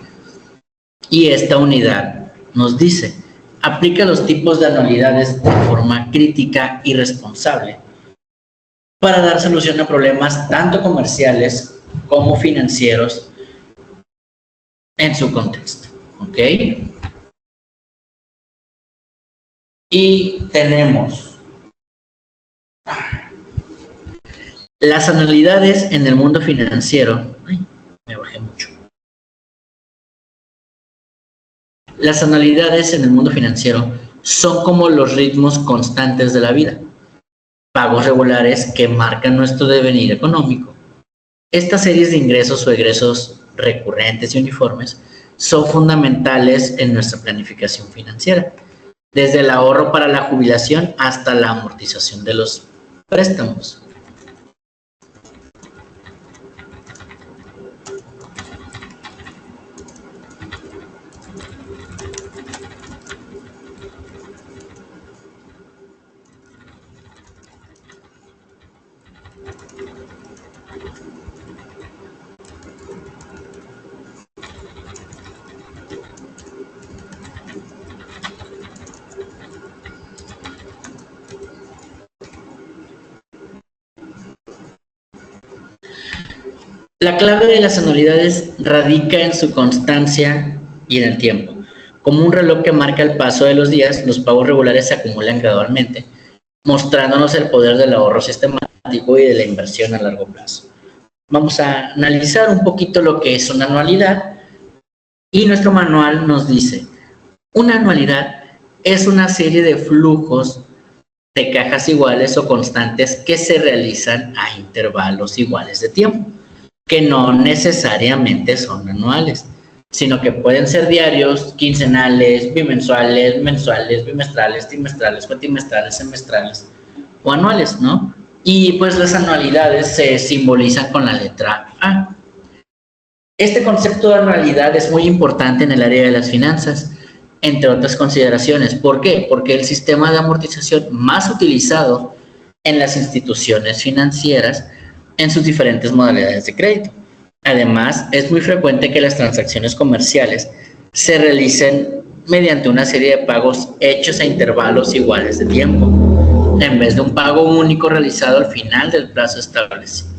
Y esta unidad nos dice: aplica los tipos de anualidades de forma crítica y responsable para dar solución a problemas tanto comerciales como financieros en su contexto, ¿ok? Y tenemos las anualidades en el mundo financiero. Ay, me bajé mucho. Las anualidades en el mundo financiero son como los ritmos constantes de la vida, pagos regulares que marcan nuestro devenir económico. Estas series de ingresos o egresos recurrentes y uniformes son fundamentales en nuestra planificación financiera, desde el ahorro para la jubilación hasta la amortización de los préstamos. La clave de las anualidades radica en su constancia y en el tiempo. Como un reloj que marca el paso de los días, los pagos regulares se acumulan gradualmente, mostrándonos el poder del ahorro sistemático y de la inversión a largo plazo. Vamos a analizar un poquito lo que es una anualidad, y nuestro manual nos dice: una anualidad es una serie de flujos de cajas iguales o constantes que se realizan a intervalos iguales de tiempo, que no necesariamente son anuales, sino que pueden ser diarios, quincenales, bimensuales, mensuales, bimestrales, trimestrales, cuatrimestrales, semestrales o anuales, ¿no? Y pues las anualidades se simbolizan con la letra A. Este concepto de anualidad es muy importante en el área de las finanzas, entre otras consideraciones. ¿Por qué? Porque el sistema de amortización más utilizado en las instituciones financieras en sus diferentes modalidades de crédito. Además, es muy frecuente que las transacciones comerciales se realicen mediante una serie de pagos hechos a intervalos iguales de tiempo, en vez de un pago único realizado al final del plazo establecido.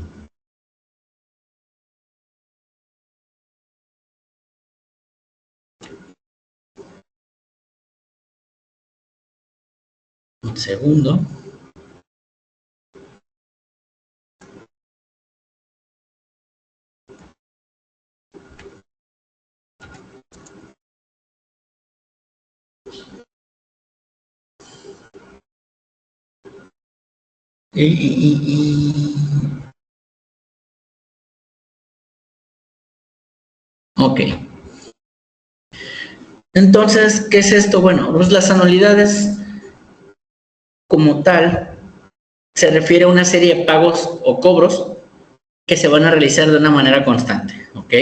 Un segundo. Ok. Entonces, ¿qué es esto? Bueno, pues las anualidades como tal se refiere a una serie de pagos o cobros que se van a realizar de una manera constante, ¿ok?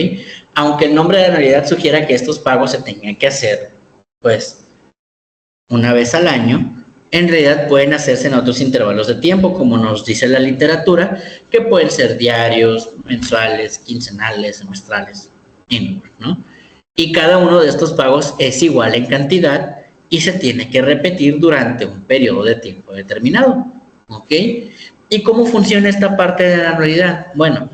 Aunque el nombre de anualidad sugiera que estos pagos se tengan que hacer, pues, una vez al año, en realidad pueden hacerse en otros intervalos de tiempo, como nos dice la literatura, que pueden ser diarios, mensuales, quincenales, semestrales, ¿no? Y cada uno de estos pagos es igual en cantidad y se tiene que repetir durante un periodo de tiempo determinado, ¿ok? ¿Y cómo funciona esta parte de la anualidad? Bueno,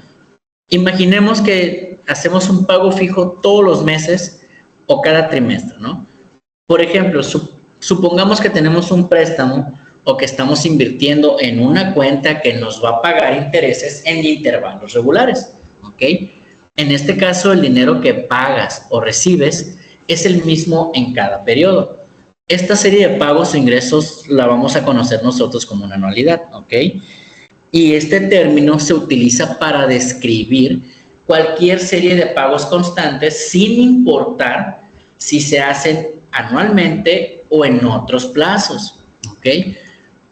imaginemos que hacemos un pago fijo todos los meses o cada trimestre, ¿no? Por ejemplo, supongamos que tenemos un préstamo o que estamos invirtiendo en una cuenta que nos va a pagar intereses en intervalos regulares, ¿ok? En este caso, el dinero que pagas o recibes es el mismo en cada periodo. Esta serie de pagos o ingresos la vamos a conocer nosotros como una anualidad, ¿ok? Y este término se utiliza para describir cualquier serie de pagos constantes sin importar si se hacen anualmente o en otros plazos, ¿ok?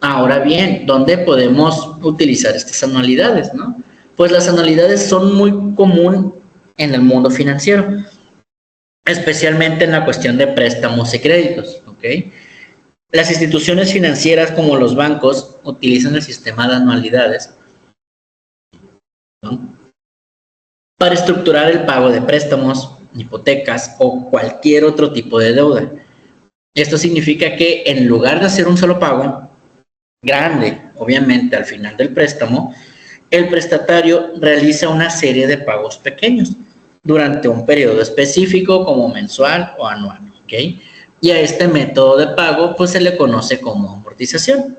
Ahora bien, ¿dónde podemos utilizar estas anualidades, no? Pues las anualidades son muy común en el mundo financiero, especialmente en la cuestión de préstamos y créditos, ¿ok? Las instituciones financieras como los bancos utilizan el sistema de anualidades, ¿no?, para estructurar el pago de préstamos, hipotecas o cualquier otro tipo de deuda. Esto significa que en lugar de hacer un solo pago grande, obviamente al final del préstamo, el prestatario realiza una serie de pagos pequeños durante un periodo específico como mensual o anual, ¿ok? Y a este método de pago pues se le conoce como amortización.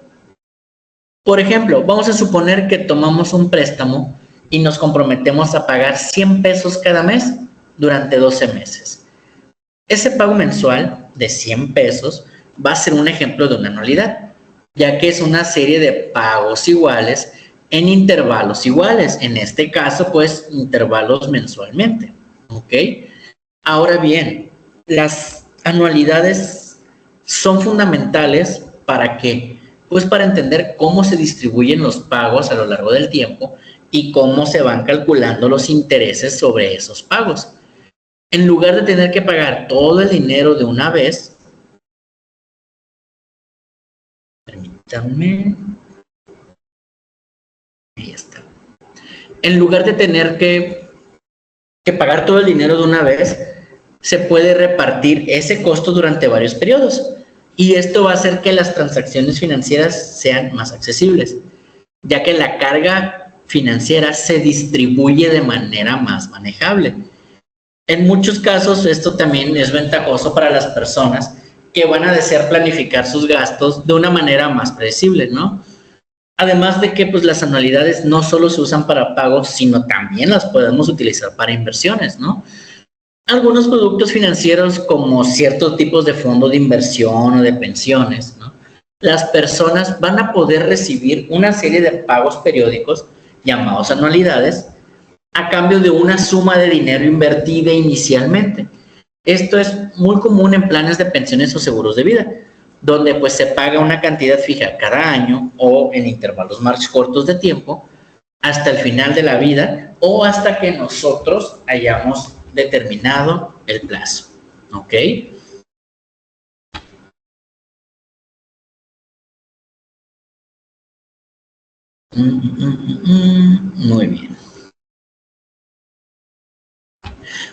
Por ejemplo, vamos a suponer que tomamos un préstamo y nos comprometemos a pagar 100 pesos cada mes durante 12 meses. Ese pago mensual de 100 pesos va a ser un ejemplo de una anualidad, ya que es una serie de pagos iguales en intervalos iguales, en este caso pues intervalos mensualmente, ¿ok? Ahora bien, las anualidades son fundamentales ¿para qué? Pues para entender cómo se distribuyen los pagos a lo largo del tiempo y cómo se van calculando los intereses sobre esos pagos. En lugar de tener que pagar todo el dinero de una vez, permítanme, ahí está. En lugar de tener que pagar todo el dinero de una vez, se puede repartir ese costo durante varios periodos. Y esto va a hacer que las transacciones financieras sean más accesibles, ya que la carga financiera se distribuye de manera más manejable. En muchos casos esto también es ventajoso para las personas que van a desear planificar sus gastos de una manera más predecible, ¿no? Además de que pues las anualidades no solo se usan para pagos, sino también las podemos utilizar para inversiones, ¿no? Algunos productos financieros como ciertos tipos de fondo de inversión o de pensiones, ¿no?, las personas van a poder recibir una serie de pagos periódicos llamados anualidades a cambio de una suma de dinero invertida inicialmente. Esto es muy común en planes de pensiones o seguros de vida, donde pues se paga una cantidad fija cada año o en intervalos más cortos de tiempo hasta el final de la vida o hasta que nosotros hayamos determinado el plazo, ¿ok? Muy bien.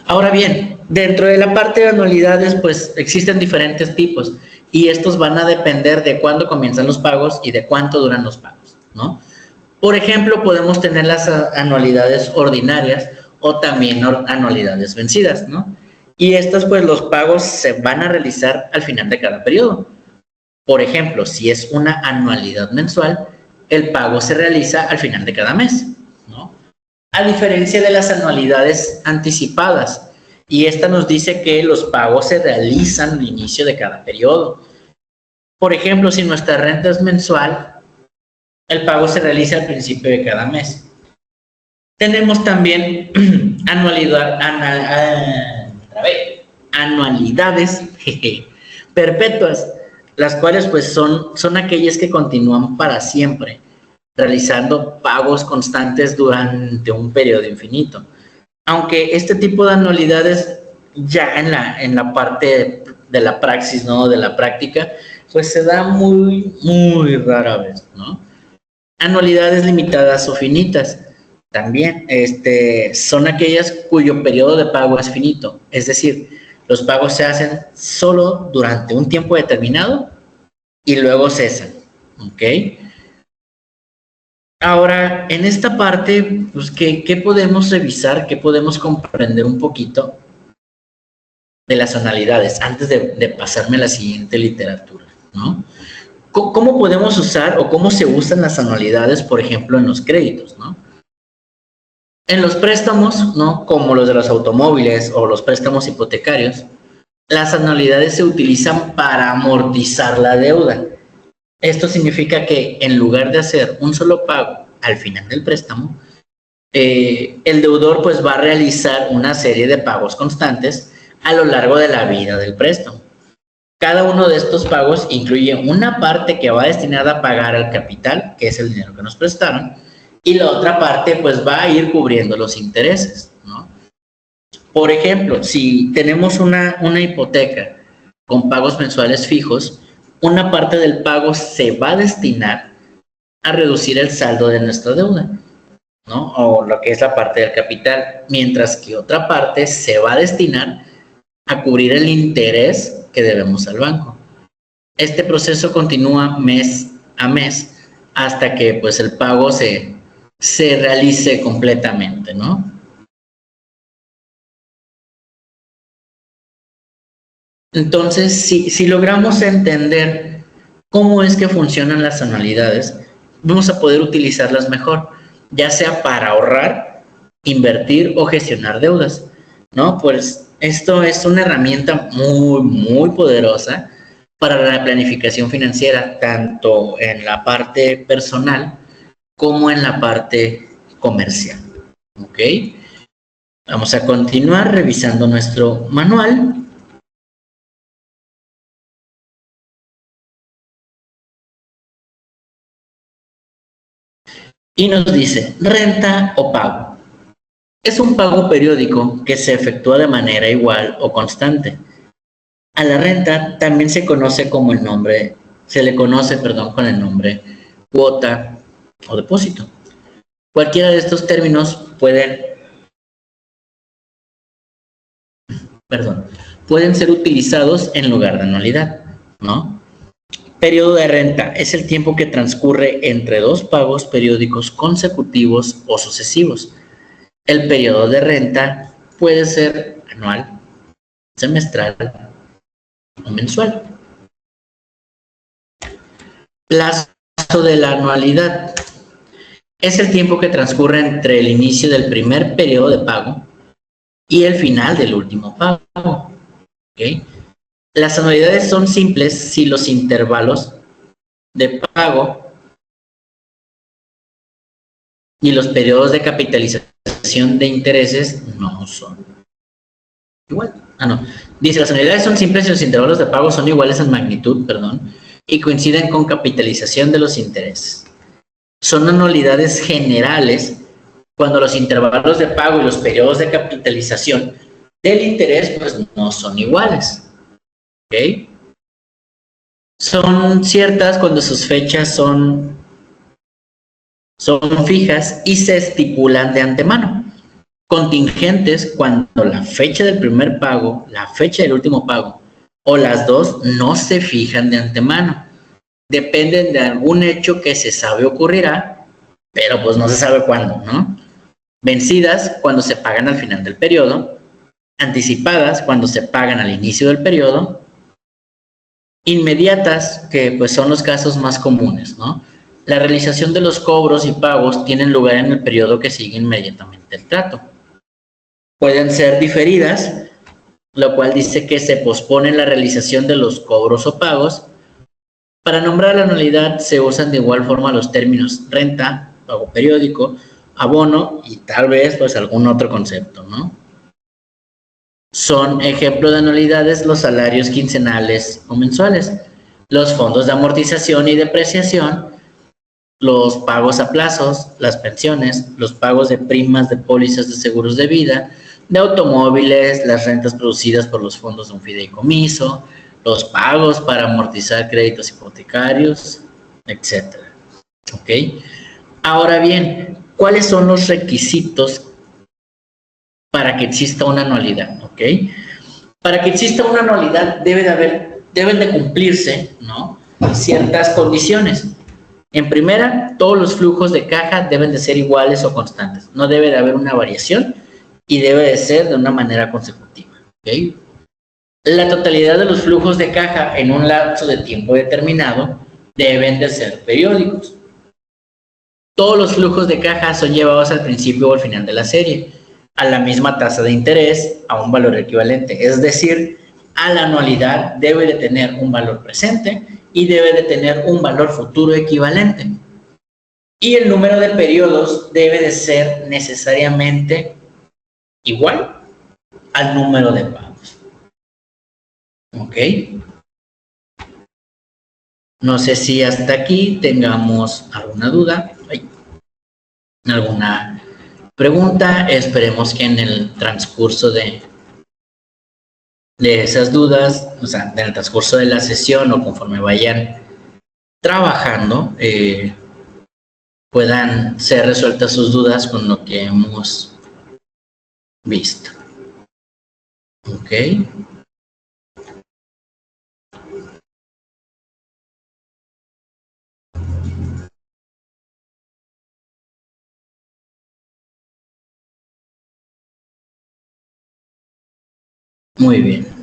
Ahora bien, dentro de la parte de anualidades, pues existen diferentes tipos y estos van a depender de cuándo comienzan los pagos y de cuánto duran los pagos, ¿no? Por ejemplo, podemos tener las anualidades ordinarias o también anualidades vencidas, ¿no? Y estas, pues los pagos se van a realizar al final de cada periodo. Por ejemplo, si es una anualidad mensual, el pago se realiza al final de cada mes, ¿no? A diferencia de las anualidades anticipadas, y esta nos dice que los pagos se realizan al inicio de cada periodo. Por ejemplo, si nuestra renta es mensual, el pago se realiza al principio de cada mes. Tenemos también anualidades perpetuas, las cuales pues son aquellas que continúan para siempre, realizando pagos constantes durante un periodo infinito. Aunque este tipo de anualidades ya en la parte de la praxis, ¿no?, de la práctica, pues se da muy, muy rara vez, ¿no? Anualidades limitadas o finitas también son aquellas cuyo periodo de pago es finito, es decir, los pagos se hacen solo durante un tiempo determinado y luego cesan, ¿ok? Ahora, en esta parte, pues, ¿qué podemos revisar? ¿Qué podemos comprender un poquito de las anualidades antes de pasarme a la siguiente literatura, ¿no? ¿Cómo podemos usar o cómo se usan las anualidades, por ejemplo, en los créditos, ¿no? En los préstamos, ¿no?, como los de los automóviles o los préstamos hipotecarios, las anualidades se utilizan para amortizar la deuda. Esto significa que en lugar de hacer un solo pago al final del préstamo, el deudor pues va a realizar una serie de pagos constantes a lo largo de la vida del préstamo. Cada uno de estos pagos incluye una parte que va destinada a pagar al capital, que es el dinero que nos prestaron, y la otra parte pues va a ir cubriendo los intereses, ¿no? Por ejemplo, si tenemos una hipoteca con pagos mensuales fijos, una parte del pago se va a destinar a reducir el saldo de nuestra deuda, ¿no? O lo que es la parte del capital, mientras que otra parte se va a destinar a cubrir el interés que debemos al banco. Este proceso continúa mes a mes hasta que pues el pago se realice completamente, ¿no? Entonces, si logramos entender cómo es que funcionan las anualidades, vamos a poder utilizarlas mejor, ya sea para ahorrar, invertir o gestionar deudas, ¿no? Pues esto es una herramienta muy, muy poderosa para la planificación financiera, tanto en la parte personal como en la parte comercial, ¿ok? Vamos a continuar revisando nuestro manual. Y nos dice, renta o pago. Es un pago periódico que se efectúa de manera igual o constante. A la renta también se le conoce con el nombre cuota o depósito. Cualquiera de estos términos pueden ser utilizados en lugar de anualidad, ¿no? Periodo de renta es el tiempo que transcurre entre dos pagos periódicos consecutivos o sucesivos. El periodo de renta puede ser anual, semestral o mensual. Plazo de la anualidad es el tiempo que transcurre entre el inicio del primer periodo de pago y el final del último pago. ¿Okay? Las anualidades son simples si los intervalos de pago y los periodos de capitalización de intereses no son igual. Dice, las anualidades son simples si los intervalos de pago son iguales en magnitud, y coinciden con capitalización de los intereses. Son anualidades generales cuando los intervalos de pago y los periodos de capitalización del interés pues no son iguales. ¿Ok? Son ciertas cuando sus fechas son fijas y se estipulan de antemano. Contingentes cuando la fecha del primer pago, la fecha del último pago o las dos no se fijan de antemano. Dependen de algún hecho que se sabe ocurrirá, pero pues no se sabe cuándo, ¿no? Vencidas cuando se pagan al final del periodo, anticipadas cuando se pagan al inicio del periodo, inmediatas, que pues son los casos más comunes, ¿no? La realización de los cobros y pagos tienen lugar en el periodo que sigue inmediatamente el trato. Pueden ser diferidas, lo cual dice que se pospone la realización de los cobros o pagos. Para nombrar la anualidad se usan de igual forma los términos renta, pago periódico, abono y tal vez pues algún otro concepto, ¿no? Son ejemplos de anualidades los salarios quincenales o mensuales, los fondos de amortización y depreciación, los pagos a plazos, las pensiones, los pagos de primas de pólizas de seguros de vida, de automóviles, las rentas producidas por los fondos de un fideicomiso, los pagos para amortizar créditos hipotecarios, etc. ¿Ok? Ahora bien, ¿cuáles son los requisitos para que exista una anualidad? ¿Ok? Para que exista una anualidad deben de cumplirse, ¿no?, ciertas condiciones. En primera, todos los flujos de caja deben de ser iguales o constantes. No debe de haber una variación y debe de ser de una manera consecutiva. ¿Ok? La totalidad de los flujos de caja en un lapso de tiempo determinado deben de ser periódicos. Todos los flujos de caja son llevados al principio o al final de la serie, a la misma tasa de interés, a un valor equivalente. Es decir, a la anualidad debe de tener un valor presente y debe de tener un valor futuro equivalente. Y el número de periodos debe de ser necesariamente igual al número de pagos. ¿Ok? No sé si hasta aquí tengamos alguna duda, alguna pregunta. Esperemos que en el transcurso de esas dudas, o sea, en el transcurso de la sesión o conforme vayan trabajando, puedan ser resueltas sus dudas con lo que hemos visto. ¿Ok? Muy bien.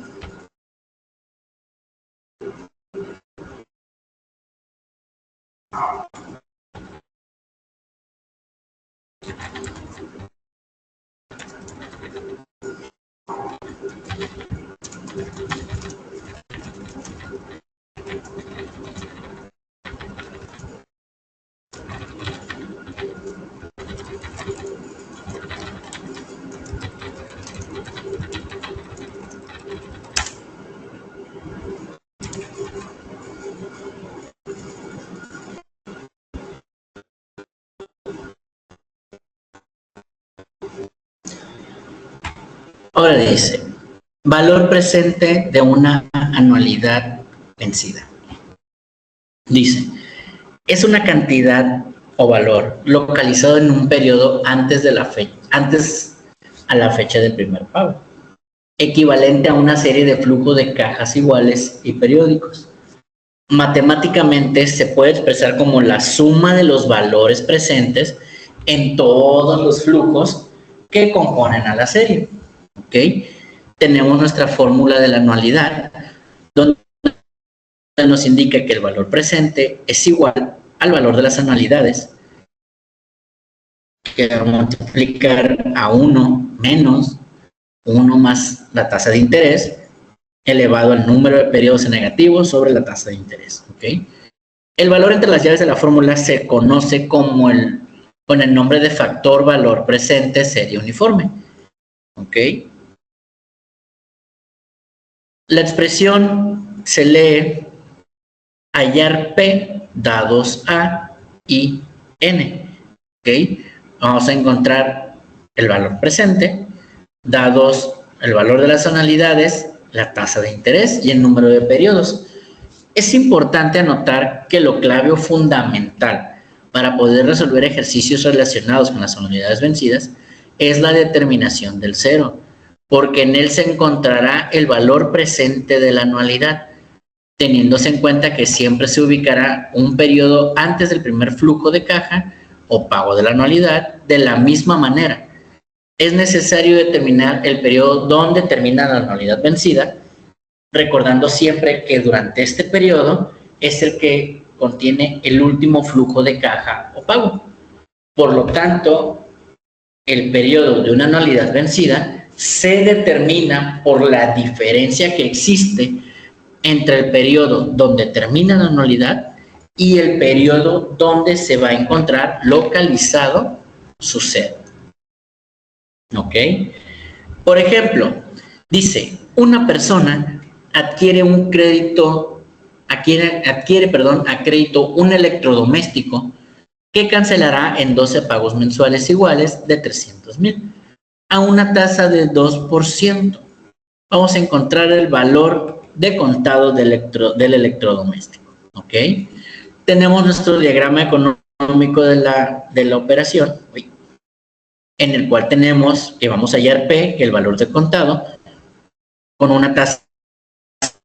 Ahora dice, valor presente de una anualidad vencida. Dice, es una cantidad o valor localizado en un periodo antes a la fecha del primer pago, equivalente a una serie de flujos de cajas iguales y periódicos. Matemáticamente se puede expresar como la suma de los valores presentes en todos los flujos que componen a la serie. ¿Ok? Tenemos nuestra fórmula de la anualidad, donde nos indica que el valor presente es igual al valor de las anualidades, que vamos a multiplicar a 1 menos 1 más la tasa de interés, elevado al número de periodos en negativo sobre la tasa de interés. ¿Ok? El valor entre las llaves de la fórmula se conoce como con el nombre de factor valor presente serie uniforme. ¿Ok? La expresión se lee hallar P dados A y N. ¿Ok? Vamos a encontrar el valor presente, dados el valor de las anualidades, la tasa de interés y el número de periodos. Es importante anotar que lo clave o fundamental para poder resolver ejercicios relacionados con las anualidades vencidas es la determinación del cero, porque en él se encontrará el valor presente de la anualidad, teniéndose en cuenta que siempre se ubicará un periodo antes del primer flujo de caja o pago de la anualidad. De la misma manera, es necesario determinar el periodo donde termina la anualidad vencida, recordando siempre que durante este periodo es el que contiene el último flujo de caja o pago. Por lo tanto, el periodo de una anualidad vencida se determina por la diferencia que existe entre el periodo donde termina la anualidad y el periodo donde se va a encontrar localizado su cero. ¿Ok? Por ejemplo, dice, una persona adquiere a crédito un electrodoméstico que cancelará en 12 pagos mensuales iguales de 300,000 a una tasa de 2%. Vamos a encontrar el valor de contado del electrodoméstico. ¿Ok? Tenemos nuestro diagrama económico de la operación, en el cual tenemos que vamos a hallar P, que es el valor de contado, con una tasa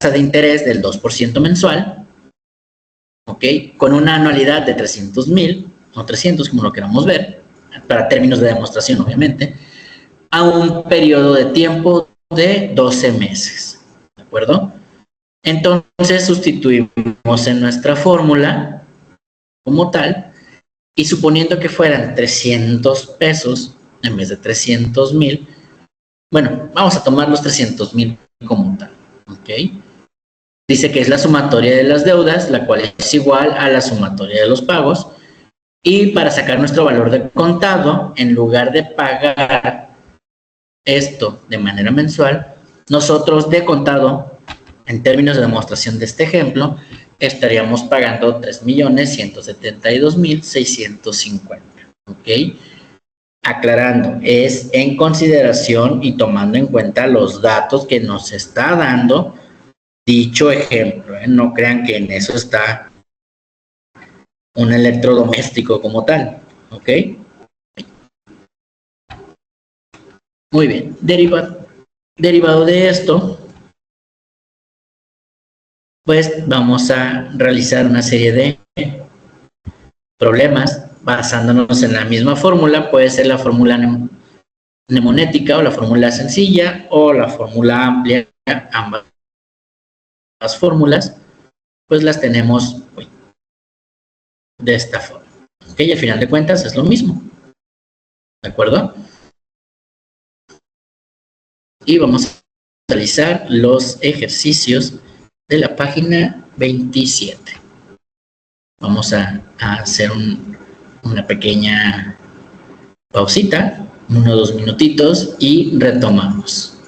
de interés del 2% mensual, ¿ok? Con una anualidad de 300,000, o 300, como lo queramos ver, para términos de demostración, obviamente, a un periodo de tiempo de 12 meses, ¿de acuerdo? Entonces sustituimos en nuestra fórmula como tal, y suponiendo que fueran 300 pesos en vez de 300,000, bueno, vamos a tomar los 300,000 como tal, ¿ok? Dice que es la sumatoria de las deudas, la cual es igual a la sumatoria de los pagos. Y para sacar nuestro valor de contado, en lugar de pagar esto de manera mensual, nosotros de contado, en términos de demostración de este ejemplo, estaríamos pagando 3.172.650. ¿Ok? Aclarando, es en consideración y tomando en cuenta los datos que nos está dando dicho ejemplo. No crean que en eso está un electrodoméstico como tal. ¿Ok? Muy bien. Derivado de esto, pues vamos a realizar una serie de problemas basándonos en la misma fórmula. Puede ser la fórmula mnemonética o la fórmula sencilla o la fórmula amplia. Ambas fórmulas pues las tenemos de esta forma. ¿Ok? Y al final de cuentas es lo mismo. ¿De acuerdo? Y vamos a realizar los ejercicios de la página 27. Vamos a hacer una pequeña pausita, 1 o 2 minutitos y retomamos.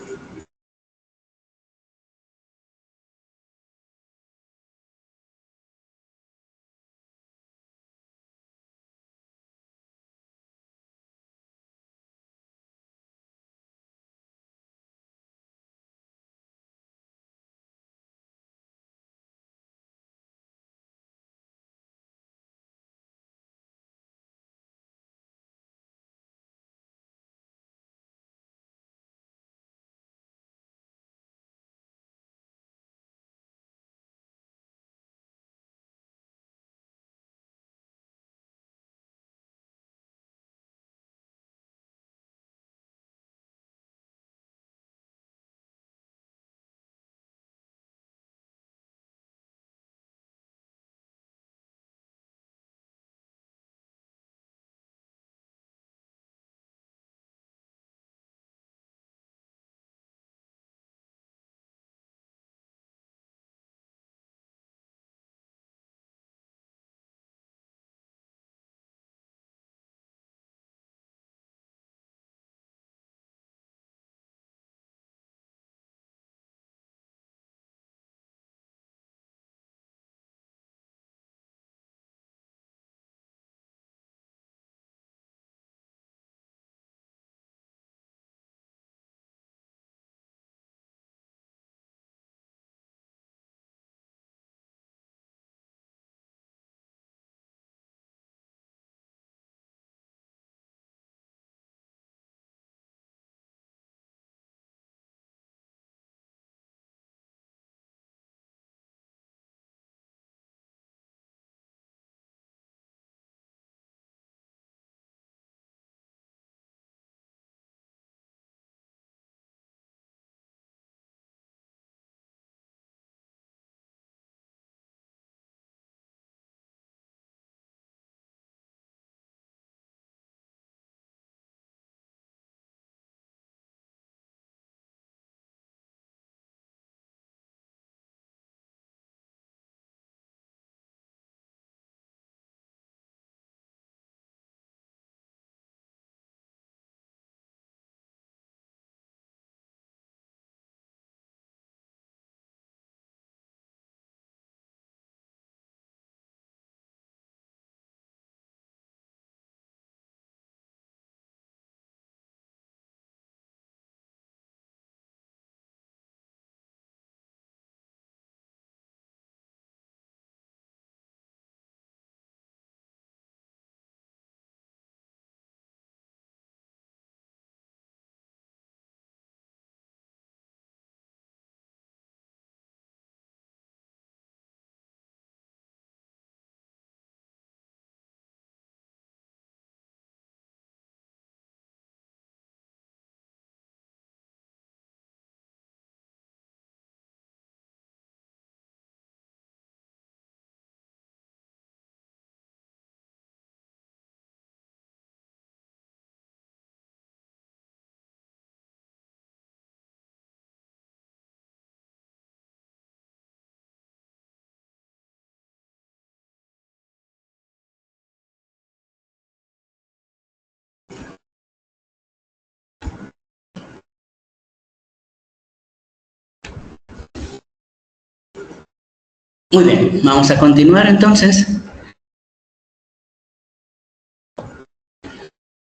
Muy bien, vamos a continuar entonces.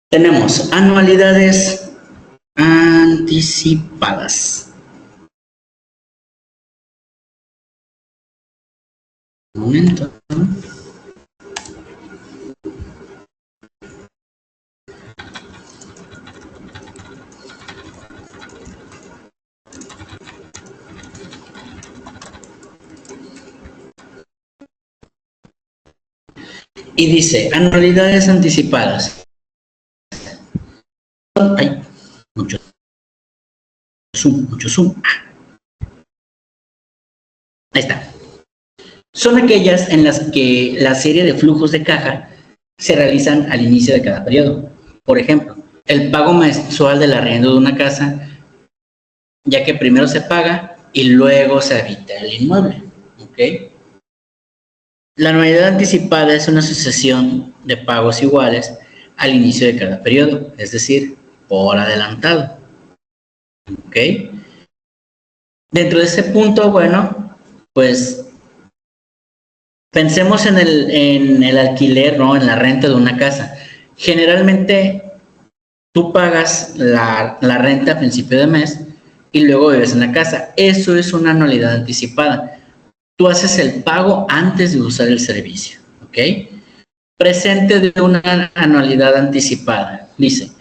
Tenemos anualidades anticipadas. Un momento. Y dice, anualidades anticipadas. Ay, mucho zoom. Ahí está. Son aquellas en las que la serie de flujos de caja se realizan al inicio de cada periodo. Por ejemplo, el pago mensual del arriendo de una casa, ya que primero se paga y luego se habita el inmueble. ¿Ok? La anualidad anticipada es una sucesión de pagos iguales al inicio de cada periodo, es decir, por adelantado. ¿Ok? Dentro de ese punto, bueno, pues pensemos en el alquiler, ¿no? En la renta de una casa. Generalmente tú pagas la renta a principio de mes y luego vives en la casa. Eso es una anualidad anticipada. Tú haces el pago antes de usar el servicio, ¿ok? Presente de una anualidad anticipada. Dice,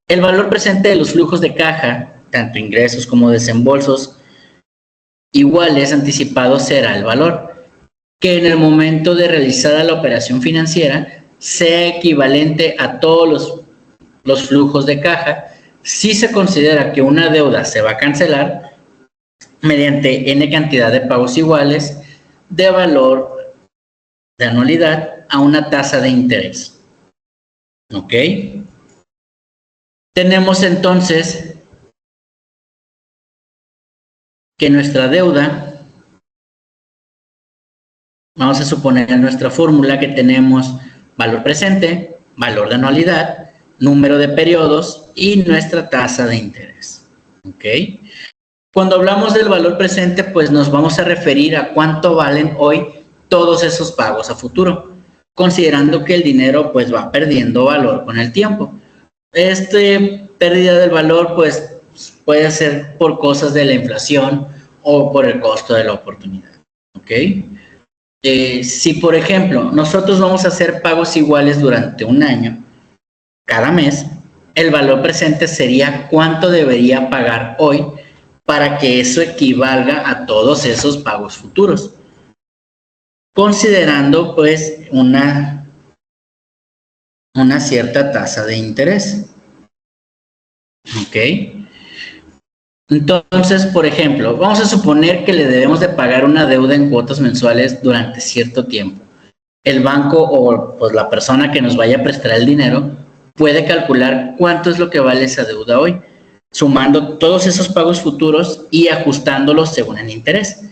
el valor presente de los flujos de caja, tanto ingresos como desembolsos, iguales anticipados será el valor, que en el momento de realizada la operación financiera sea equivalente a todos los flujos de caja si se considera que una deuda se va a cancelar mediante n cantidad de pagos iguales de valor de anualidad a una tasa de interés. ¿Ok? Tenemos entonces que nuestra deuda, vamos a suponer en nuestra fórmula que tenemos valor presente, valor de anualidad, número de periodos y nuestra tasa de interés. ¿Ok? Cuando hablamos del valor presente, pues nos vamos a referir a cuánto valen hoy todos esos pagos a futuro, considerando que el dinero pues va perdiendo valor con el tiempo. Pérdida del valor pues puede ser por cosas de la inflación o por el costo de la oportunidad. ¿Ok? Si por ejemplo nosotros vamos a hacer pagos iguales durante un año, cada mes, el valor presente sería cuánto debería pagar hoy para que eso equivalga a todos esos pagos futuros, considerando pues una cierta tasa de interés. ¿Ok? Entonces, por ejemplo, vamos a suponer que le debemos de pagar una deuda en cuotas mensuales durante cierto tiempo. El banco o pues la persona que nos vaya a prestar el dinero puede calcular cuánto es lo que vale esa deuda hoy, sumando todos esos pagos futuros y ajustándolos según el interés.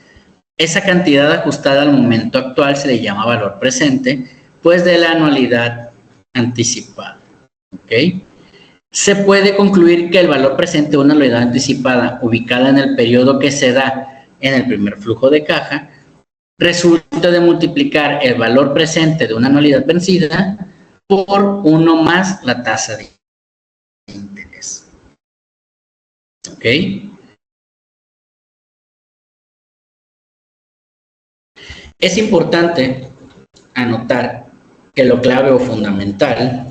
Esa cantidad ajustada al momento actual se le llama valor presente, pues de la anualidad anticipada. ¿Ok? Se puede concluir que el valor presente de una anualidad anticipada ubicada en el periodo que se da en el primer flujo de caja resulta de multiplicar el valor presente de una anualidad vencida por 1 más la tasa de interés. ¿Ok? Es importante anotar que lo clave o fundamental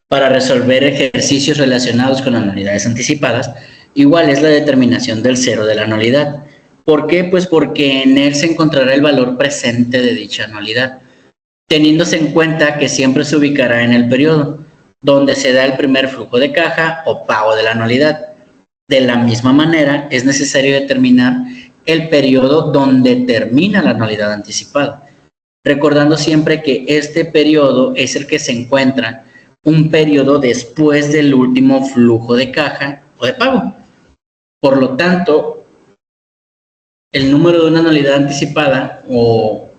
para resolver ejercicios relacionados con anualidades anticipadas, igual es la determinación del cero de la anualidad. ¿Por qué? Pues porque en él se encontrará el valor presente de dicha anualidad, teniéndose en cuenta que siempre se ubicará en el periodo donde se da el primer flujo de caja o pago de la anualidad. De la misma manera, es necesario determinar el periodo donde termina la anualidad anticipada, recordando siempre que este periodo es el que se encuentra un periodo después del último flujo de caja o de pago. Por lo tanto, el número de una anualidad anticipada o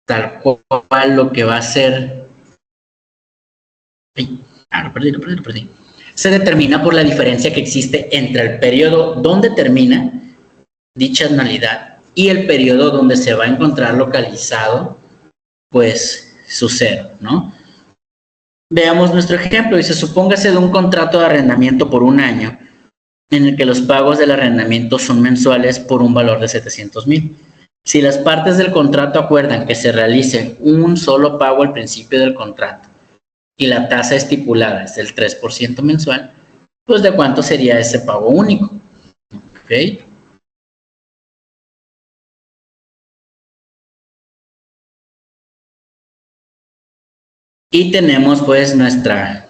tal cual lo que va a ser... lo perdí. Se determina por la diferencia que existe entre el periodo donde termina dicha anualidad y el periodo donde se va a encontrar localizado, pues, su cero, ¿no? Veamos nuestro ejemplo. Dice, supóngase de un contrato de arrendamiento por un año en el que los pagos del arrendamiento son mensuales por un valor de 700,000. Si las partes del contrato acuerdan que se realice un solo pago al principio del contrato y la tasa estipulada es del 3% mensual, pues ¿de cuánto sería ese pago único? ¿Ok? Y tenemos pues nuestra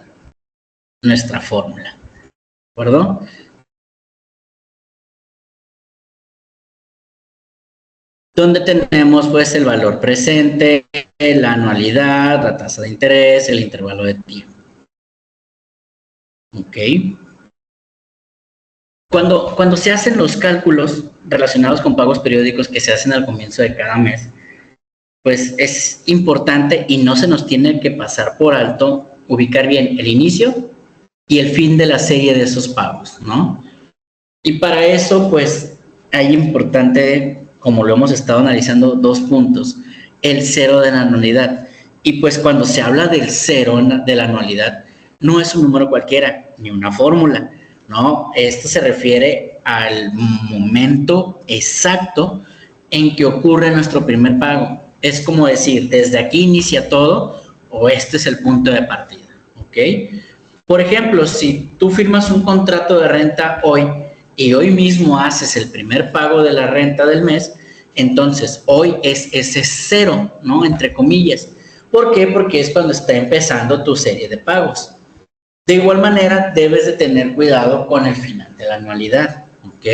fórmula, ¿de acuerdo? Donde tenemos pues el valor presente, la anualidad, la tasa de interés, el intervalo de tiempo. ¿Ok? Cuando se hacen los cálculos relacionados con pagos periódicos que se hacen al comienzo de cada mes, pues es importante y no se nos tiene que pasar por alto ubicar bien el inicio y el fin de la serie de esos pagos, ¿no? Y para eso, pues, hay importante, como lo hemos estado analizando, 2 puntos. El cero de la anualidad. Y pues cuando se habla del cero de la anualidad, no es un número cualquiera, ni una fórmula, ¿no? Esto se refiere al momento exacto en que ocurre nuestro primer pago. Es como decir, desde aquí inicia todo o este es el punto de partida, ¿ok? Por ejemplo, si tú firmas un contrato de renta hoy y hoy mismo haces el primer pago de la renta del mes, entonces hoy es ese cero, ¿no? Entre comillas. ¿Por qué? Porque es cuando está empezando tu serie de pagos. De igual manera, debes de tener cuidado con el final de la anualidad, ¿ok?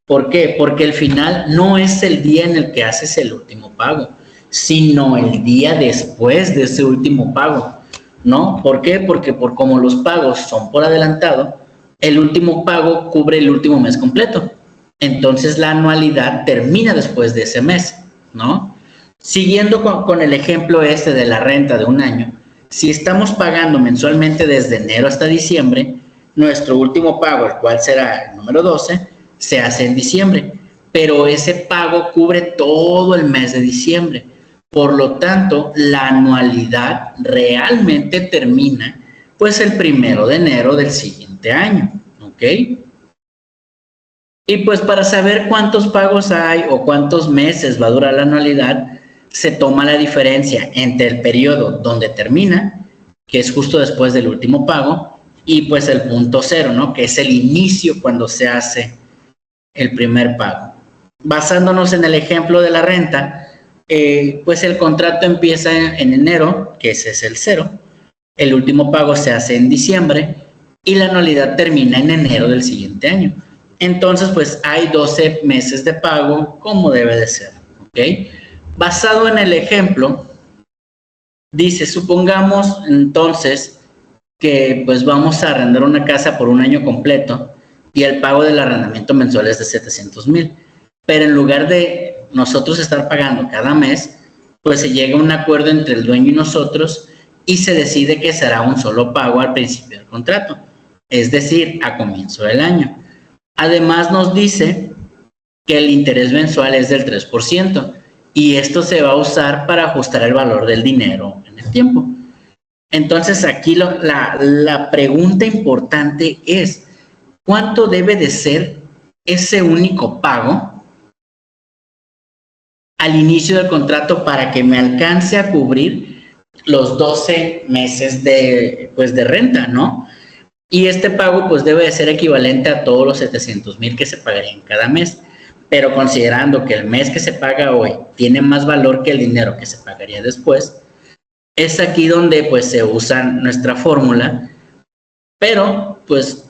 ¿Por qué? Porque el final no es el día en el que haces el último pago, sino el día después de ese último pago, ¿no? ¿Por qué? Porque por como los pagos son por adelantado, el último pago cubre el último mes completo. Entonces la anualidad termina después de ese mes, ¿no? Siguiendo con el ejemplo este de la renta de un año, si estamos pagando mensualmente desde enero hasta diciembre, nuestro último pago, el cual será el número 12, se hace en diciembre, pero ese pago cubre todo el mes de diciembre. Por lo tanto, la anualidad realmente termina pues el 1 de enero del siguiente año, ¿ok? Y pues para saber cuántos pagos hay o cuántos meses va a durar la anualidad, se toma la diferencia entre el periodo donde termina, que es justo después del último pago, y pues el punto cero, ¿no? Que es el inicio cuando se hace el primer pago. Basándonos en el ejemplo de la renta, pues el contrato empieza en enero, que ese es el cero, el último pago se hace en diciembre y la anualidad termina en enero del siguiente año. Entonces, pues hay 12 meses de pago como debe de ser, ¿ok? Basado en el ejemplo, dice, supongamos entonces que pues vamos a arrendar una casa por un año completo y el pago del arrendamiento mensual es de 700,000, pero en lugar de nosotros estar pagando cada mes, pues se llega a un acuerdo entre el dueño y nosotros y se decide que será un solo pago al principio del contrato, es decir, a comienzo del año. Además nos dice que el interés mensual es del 3% y esto se va a usar para ajustar el valor del dinero en el tiempo. Entonces aquí la pregunta importante es, ¿cuánto debe de ser ese único pago al inicio del contrato para que me alcance a cubrir los 12 meses de renta, ¿no? Y este pago pues debe de ser equivalente a todos los 700,000 que se pagarían cada mes, pero considerando que el mes que se paga hoy tiene más valor que el dinero que se pagaría después, es aquí donde pues se usa nuestra fórmula, pero pues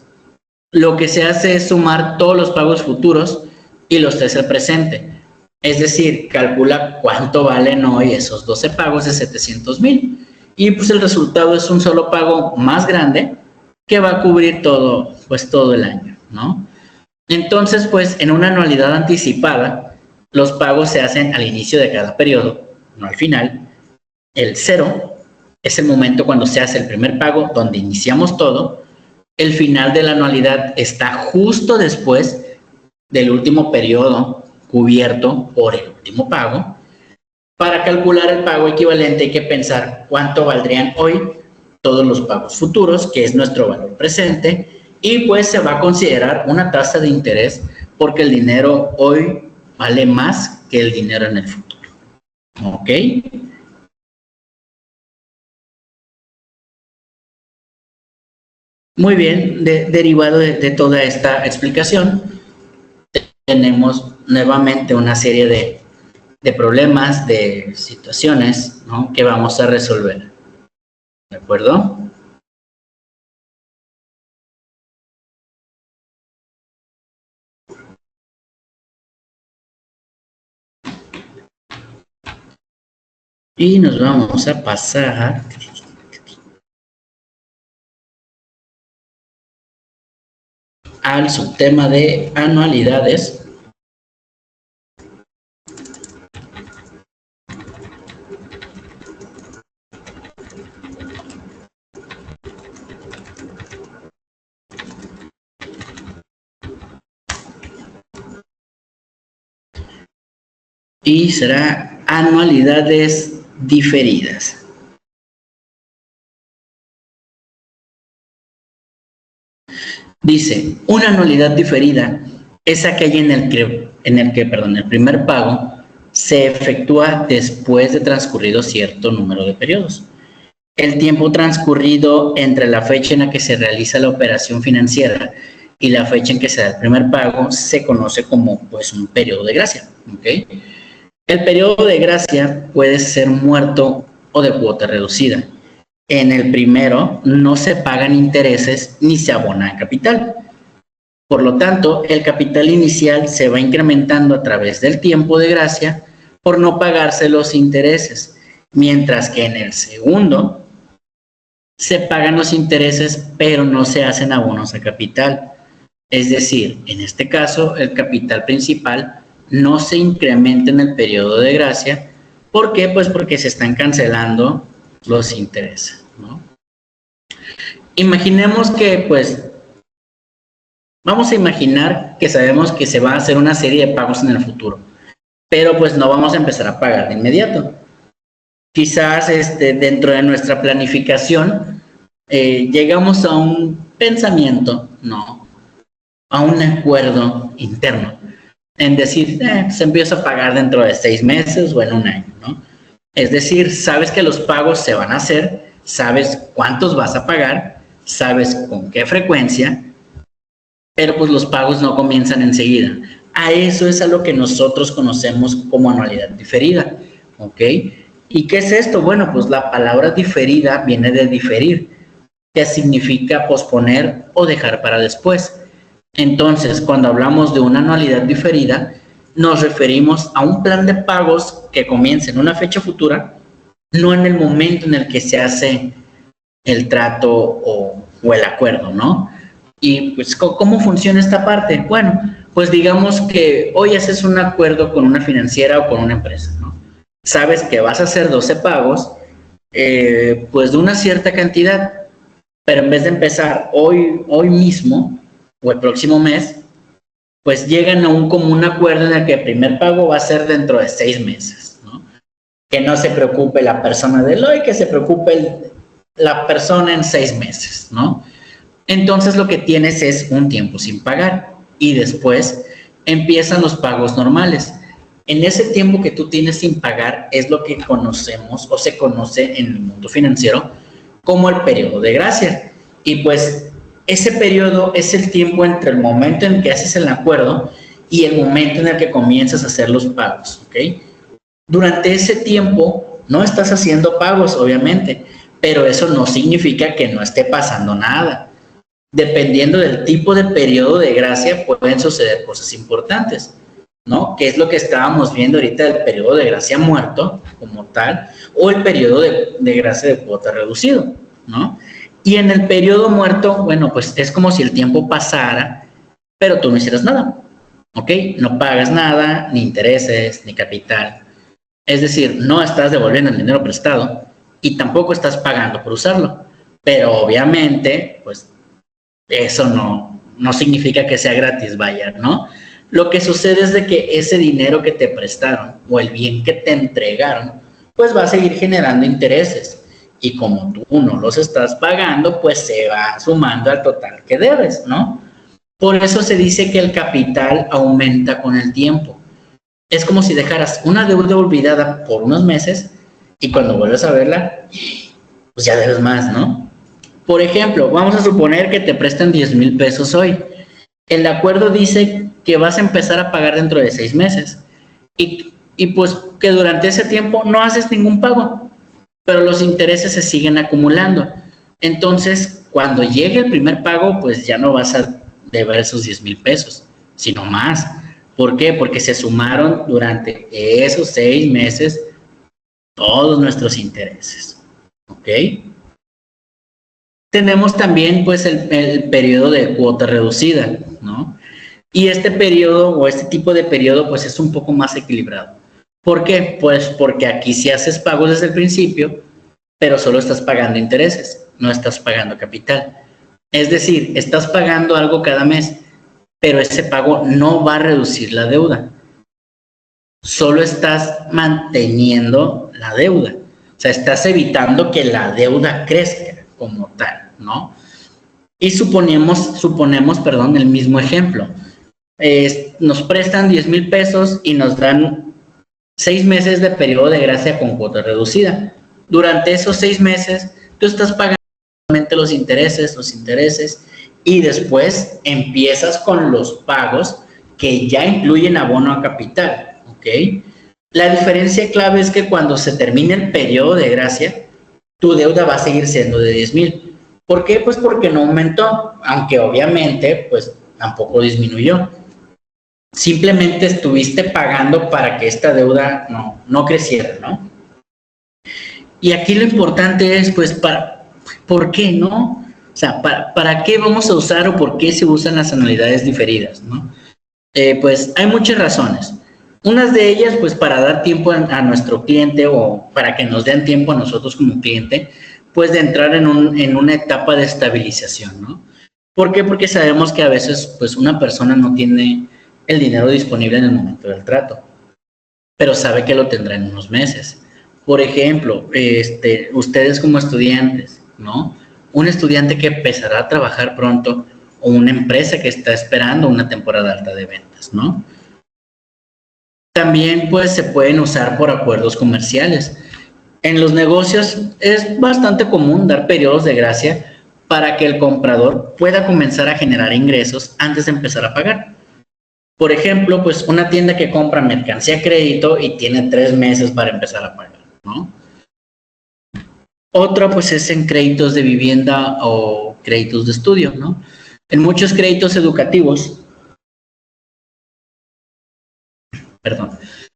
lo que se hace es sumar todos los pagos futuros y los 3 al presente. Es decir, calcula cuánto valen hoy esos 12 pagos de 700,000 y pues el resultado es un solo pago más grande que va a cubrir todo, pues todo el año, ¿no? Entonces, pues en una anualidad anticipada, los pagos se hacen al inicio de cada periodo, no al final. El 0 es el momento cuando se hace el primer pago, donde iniciamos todo. El final de la anualidad está justo después del último periodo cubierto por el último pago. Para calcular el pago equivalente hay que pensar cuánto valdrían hoy todos los pagos futuros, que es nuestro valor presente, y pues se va a considerar una tasa de interés porque el dinero hoy vale más que el dinero en el futuro. ¿Ok? Muy bien, derivado de toda esta explicación, tenemos nuevamente una serie de problemas, de situaciones, ¿no?, que vamos a resolver. ¿De acuerdo? Y nos vamos a pasar al subtema de anualidades. Y será anualidades diferidas. Dice, una anualidad diferida es aquella en el que el primer pago se efectúa después de transcurrido cierto número de periodos. El tiempo transcurrido entre la fecha en la que se realiza la operación financiera y la fecha en que se da el primer pago se conoce como pues un periodo de gracia. ¿Okay? El periodo de gracia puede ser muerto o de cuota reducida. En el primero no se pagan intereses ni se abona capital. Por lo tanto, el capital inicial se va incrementando a través del tiempo de gracia por no pagarse los intereses, mientras que en el segundo se pagan los intereses pero no se hacen abonos a capital. Es decir, en este caso el capital principal no se incrementa en el periodo de gracia. ¿Por qué? Pues porque se están cancelando los intereses, ¿no? Imaginemos que, pues, vamos a imaginar que sabemos que se va a hacer una serie de pagos en el futuro, pero pues no vamos a empezar a pagar de inmediato. Quizás dentro de nuestra planificación llegamos a un pensamiento, ¿no?, a un acuerdo interno, en decir, se empieza a pagar dentro de 6 meses o en un año, ¿no? Es decir, sabes que los pagos se van a hacer, sabes cuántos vas a pagar, sabes con qué frecuencia, pero pues los pagos no comienzan enseguida. A eso es a lo que nosotros conocemos como anualidad diferida, ¿ok? ¿Y qué es esto? Bueno, pues la palabra diferida viene de diferir, que significa posponer o dejar para después. Entonces, cuando hablamos de una anualidad diferida, nos referimos a un plan de pagos que comienza en una fecha futura, no en el momento en el que se hace el trato o el acuerdo, ¿no? Y pues, ¿cómo funciona esta parte? Bueno, pues digamos que hoy haces un acuerdo con una financiera o con una empresa, ¿no? Sabes que vas a hacer 12 pagos, pues de una cierta cantidad, pero en vez de empezar hoy mismo o el próximo mes, pues llegan a un común acuerdo en el que el primer pago va a ser dentro de 6 meses, ¿no? Que no se preocupe la persona del hoy, que se preocupe la persona en 6 meses, ¿no? Entonces lo que tienes es un tiempo sin pagar y después empiezan los pagos normales. En ese tiempo que tú tienes sin pagar es lo que conocemos o se conoce en el mundo financiero como el periodo de gracia. Y pues ese periodo es el tiempo entre el momento en que haces el acuerdo y el momento en el que comienzas a hacer los pagos, ¿ok? Durante ese tiempo no estás haciendo pagos, obviamente, pero eso no significa que no esté pasando nada. Dependiendo del tipo de periodo de gracia pueden suceder cosas importantes, ¿no? Que es lo que estábamos viendo ahorita del periodo de gracia muerto como tal o el periodo de gracia de cuota reducido, ¿no? Y en el periodo muerto, bueno, pues es como si el tiempo pasara, pero tú no hicieras nada, ¿ok? No pagas nada, ni intereses, ni capital. Es decir, no estás devolviendo el dinero prestado y tampoco estás pagando por usarlo. Pero obviamente, pues eso no significa que sea gratis, vaya, ¿no? Lo que sucede es de que ese dinero que te prestaron o el bien que te entregaron, pues va a seguir generando intereses. Y como tú no los estás pagando, pues se va sumando al total que debes, ¿no? Por eso se dice que el capital aumenta con el tiempo. Es como si dejaras una deuda olvidada por unos meses y cuando vuelves a verla, pues ya debes más, ¿no? Por ejemplo, vamos a suponer que te prestan 10,000 pesos hoy. El acuerdo dice que vas a empezar a pagar dentro de 6 meses y pues que durante ese tiempo no haces ningún pago, pero los intereses se siguen acumulando. Entonces, cuando llegue el primer pago, pues ya no vas a deber esos 10,000 pesos, sino más. ¿Por qué? Porque se sumaron durante esos 6 meses todos nuestros intereses. ¿Ok? Tenemos también pues el periodo de cuota reducida, ¿no? Y este periodo o este tipo de periodo pues es un poco más equilibrado. ¿Por qué? Pues porque aquí sí haces pagos desde el principio, pero solo estás pagando intereses, no estás pagando capital. Es decir, estás pagando algo cada mes, pero ese pago no va a reducir la deuda. Solo estás manteniendo la deuda. O sea, estás evitando que la deuda crezca como tal, ¿no? Y suponemos, perdón, el mismo ejemplo. Nos prestan 10,000 pesos y nos dan 6 meses de periodo de gracia con cuota reducida. Durante esos 6 meses, tú estás pagando los intereses, y después empiezas con los pagos que ya incluyen abono a capital, ¿ok? La diferencia clave es que cuando se termine el periodo de gracia, tu deuda va a seguir siendo de 10,000. ¿Por qué? Pues porque no aumentó, aunque obviamente pues tampoco disminuyó. Simplemente estuviste pagando para que esta deuda no creciera, ¿no? Y aquí lo importante es, pues, ¿por qué no? O sea, ¿para qué vamos a usar o por qué se usan las anualidades diferidas, no? Pues hay muchas razones. Unas de ellas, pues, para dar tiempo a nuestro cliente o para que nos den tiempo a nosotros como cliente, pues, de entrar en una etapa de estabilización, ¿no? ¿Por qué? Porque sabemos que a veces, pues, una persona no tiene el dinero disponible en el momento del trato, pero sabe que lo tendrá en unos meses. Por ejemplo, ustedes como estudiantes, ¿no? Un estudiante que empezará a trabajar pronto o una empresa que está esperando una temporada alta de ventas, ¿no? También pues se pueden usar por acuerdos comerciales. En los negocios es bastante común dar periodos de gracia para que el comprador pueda comenzar a generar ingresos antes de empezar a pagar. Por ejemplo, pues una tienda que compra mercancía a crédito y tiene 3 meses para empezar a pagar, ¿no? Otra pues es en créditos de vivienda o créditos de estudio, ¿no? En muchos créditos educativos, perdón,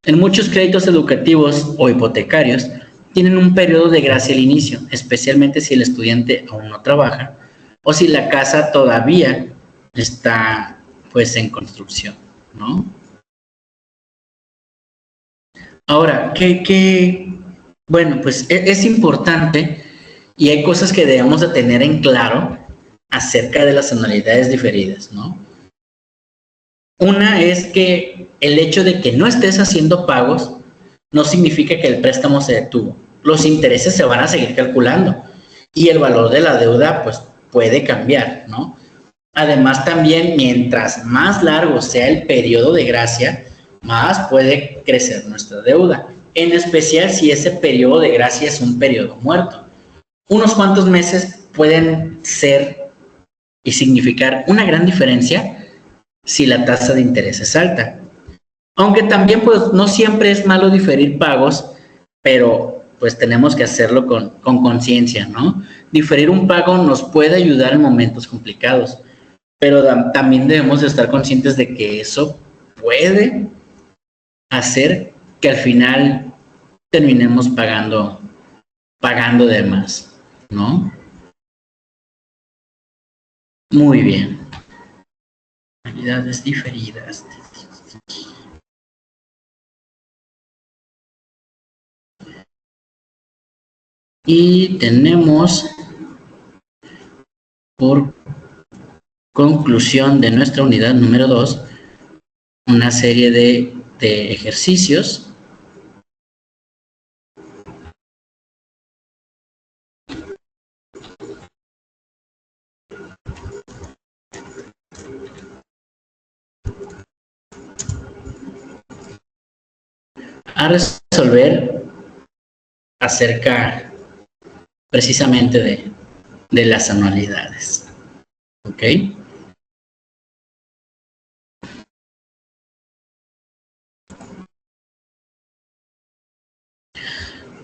en muchos créditos educativos o hipotecarios tienen un periodo de gracia al inicio, especialmente si el estudiante aún no trabaja o si la casa todavía está pues en construcción, ¿no? Ahora, bueno, pues es importante y hay cosas que debemos de tener en claro acerca de las anualidades diferidas, ¿no? Una es que el hecho de que no estés haciendo pagos no significa que el préstamo se detuvo. Los intereses se van a seguir calculando y el valor de la deuda pues puede cambiar, ¿no? Además también mientras más largo sea el periodo de gracia, más puede crecer nuestra deuda, en especial si ese periodo de gracia es un periodo muerto. Unos cuantos meses pueden ser y significar una gran diferencia si la tasa de interés es alta. Aunque también pues no siempre es malo diferir pagos, pero pues tenemos que hacerlo con conciencia, ¿no? Diferir un pago nos puede ayudar en momentos complicados, pero también debemos de estar conscientes de que eso puede hacer que al final terminemos pagando de más, ¿no? Muy bien. Actividades diferidas. Y tenemos por conclusión de nuestra unidad número 2 una serie de ejercicios a resolver acerca precisamente de las anualidades. ¿Ok?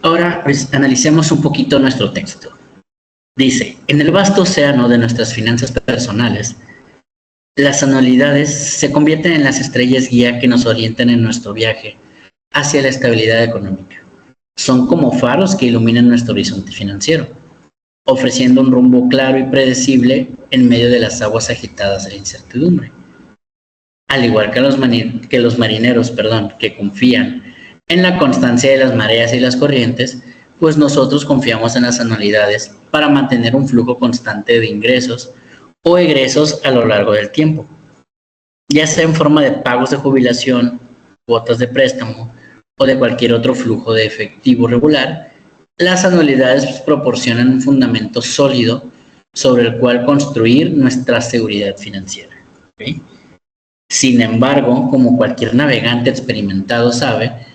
Ahora pues, analicemos un poquito nuestro texto. Dice, en el vasto océano de nuestras finanzas personales, las anualidades se convierten en las estrellas guía que nos orientan en nuestro viaje hacia la estabilidad económica. Son como faros que iluminan nuestro horizonte financiero, ofreciendo un rumbo claro y predecible en medio de las aguas agitadas de la incertidumbre. Al igual que los marineros que confían en la constancia de las mareas y las corrientes, pues nosotros confiamos en las anualidades para mantener un flujo constante de ingresos o egresos a lo largo del tiempo, ya sea en forma de pagos de jubilación, cuotas de préstamo o de cualquier otro flujo de efectivo regular. Las anualidades proporcionan un fundamento sólido sobre el cual construir nuestra seguridad financiera. ¿Okay? Sin embargo, como cualquier navegante experimentado sabe,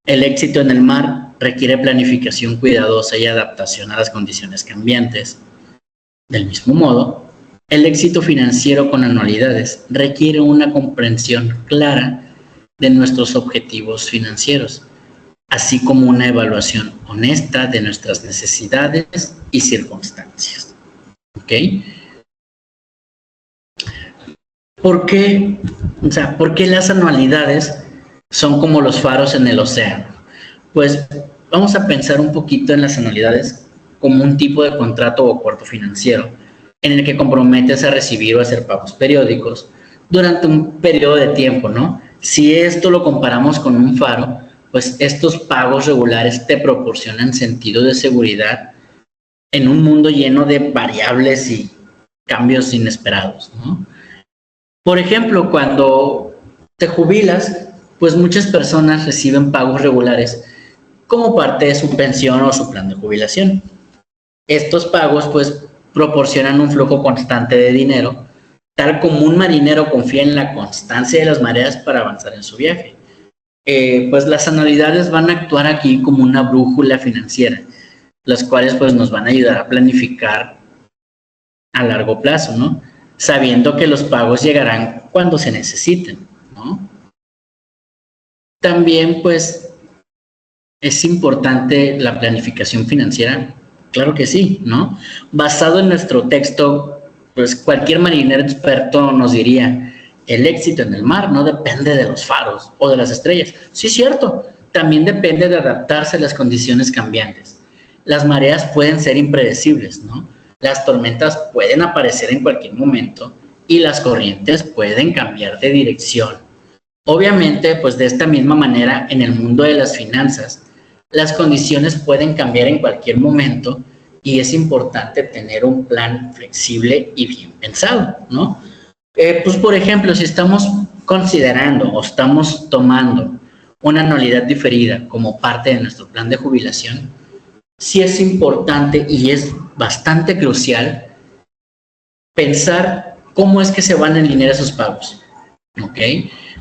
el éxito en el mar requiere planificación cuidadosa y adaptación a las condiciones cambiantes. Del mismo modo, el éxito financiero con anualidades requiere una comprensión clara de nuestros objetivos financieros, así como una evaluación honesta de nuestras necesidades y circunstancias. ¿Ok? ¿Por qué las anualidades son como los faros en el océano? Pues vamos a pensar un poquito en las anualidades como un tipo de contrato o acuerdo financiero en el que comprometes a recibir o hacer pagos periódicos durante un periodo de tiempo, ¿no? Si esto lo comparamos con un faro, pues estos pagos regulares te proporcionan sentido de seguridad en un mundo lleno de variables y cambios inesperados, ¿no? Por ejemplo, cuando te jubilas, pues muchas personas reciben pagos regulares como parte de su pensión o su plan de jubilación. Estos pagos pues proporcionan un flujo constante de dinero, tal como un marinero confía en la constancia de las mareas para avanzar en su viaje. Pues las anualidades van a actuar aquí como una brújula financiera, las cuales pues nos van a ayudar a planificar a largo plazo, ¿no? Sabiendo que los pagos llegarán cuando se necesiten, ¿no? También pues es importante la planificación financiera. Claro que sí, ¿no? Basado en nuestro texto, pues cualquier marinero experto nos diría, el éxito en el mar no depende de los faros o de las estrellas. Sí, cierto, también depende de adaptarse a las condiciones cambiantes. Las mareas pueden ser impredecibles, ¿no? Las tormentas pueden aparecer en cualquier momento y las corrientes pueden cambiar de dirección. Obviamente, pues de esta misma manera, en el mundo de las finanzas, las condiciones pueden cambiar en cualquier momento y es importante tener un plan flexible y bien pensado, ¿no? Pues por ejemplo, si estamos considerando o estamos tomando una anualidad diferida como parte de nuestro plan de jubilación, sí es importante y es bastante crucial pensar cómo es que se van a alinear esos pagos, ¿ok?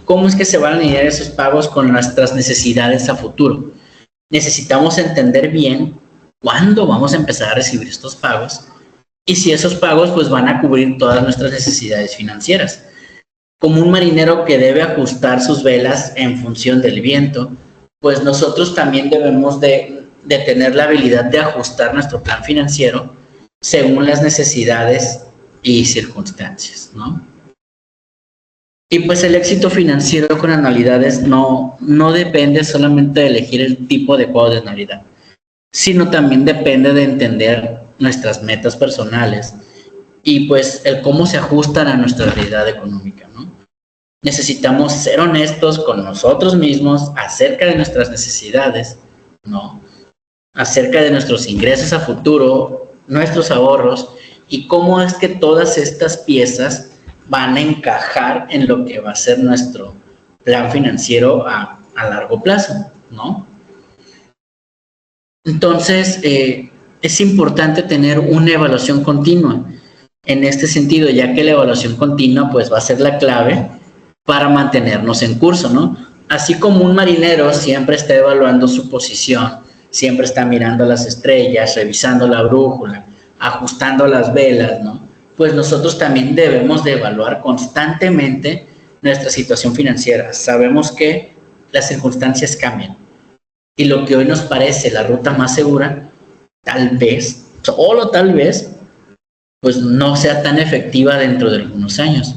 ¿Cómo es que se van a alinear esos pagos con nuestras necesidades a futuro? Necesitamos entender bien cuándo vamos a empezar a recibir estos pagos y si esos pagos pues van a cubrir todas nuestras necesidades financieras. Como un marinero que debe ajustar sus velas en función del viento, pues nosotros también debemos de tener la habilidad de ajustar nuestro plan financiero según las necesidades y circunstancias, ¿no? Y pues el éxito financiero con anualidades no depende solamente de elegir el tipo adecuado de anualidad, sino también depende de entender nuestras metas personales y pues el cómo se ajustan a nuestra realidad económica, ¿no? Necesitamos ser honestos con nosotros mismos acerca de nuestras necesidades, ¿no? acerca de nuestros ingresos a futuro, nuestros ahorros y cómo es que todas estas piezas van a encajar en lo que va a ser nuestro plan financiero a largo plazo, ¿no? Entonces, es importante tener una evaluación continua en este sentido, ya que la evaluación continua pues va a ser la clave para mantenernos en curso, ¿no? Así como un marinero siempre está evaluando su posición, siempre está mirando las estrellas, revisando la brújula, ajustando las velas, ¿no? Pues nosotros también debemos de evaluar constantemente nuestra situación financiera. Sabemos que las circunstancias cambian y lo que hoy nos parece la ruta más segura, tal vez, solo tal vez, pues no sea tan efectiva dentro de algunos años.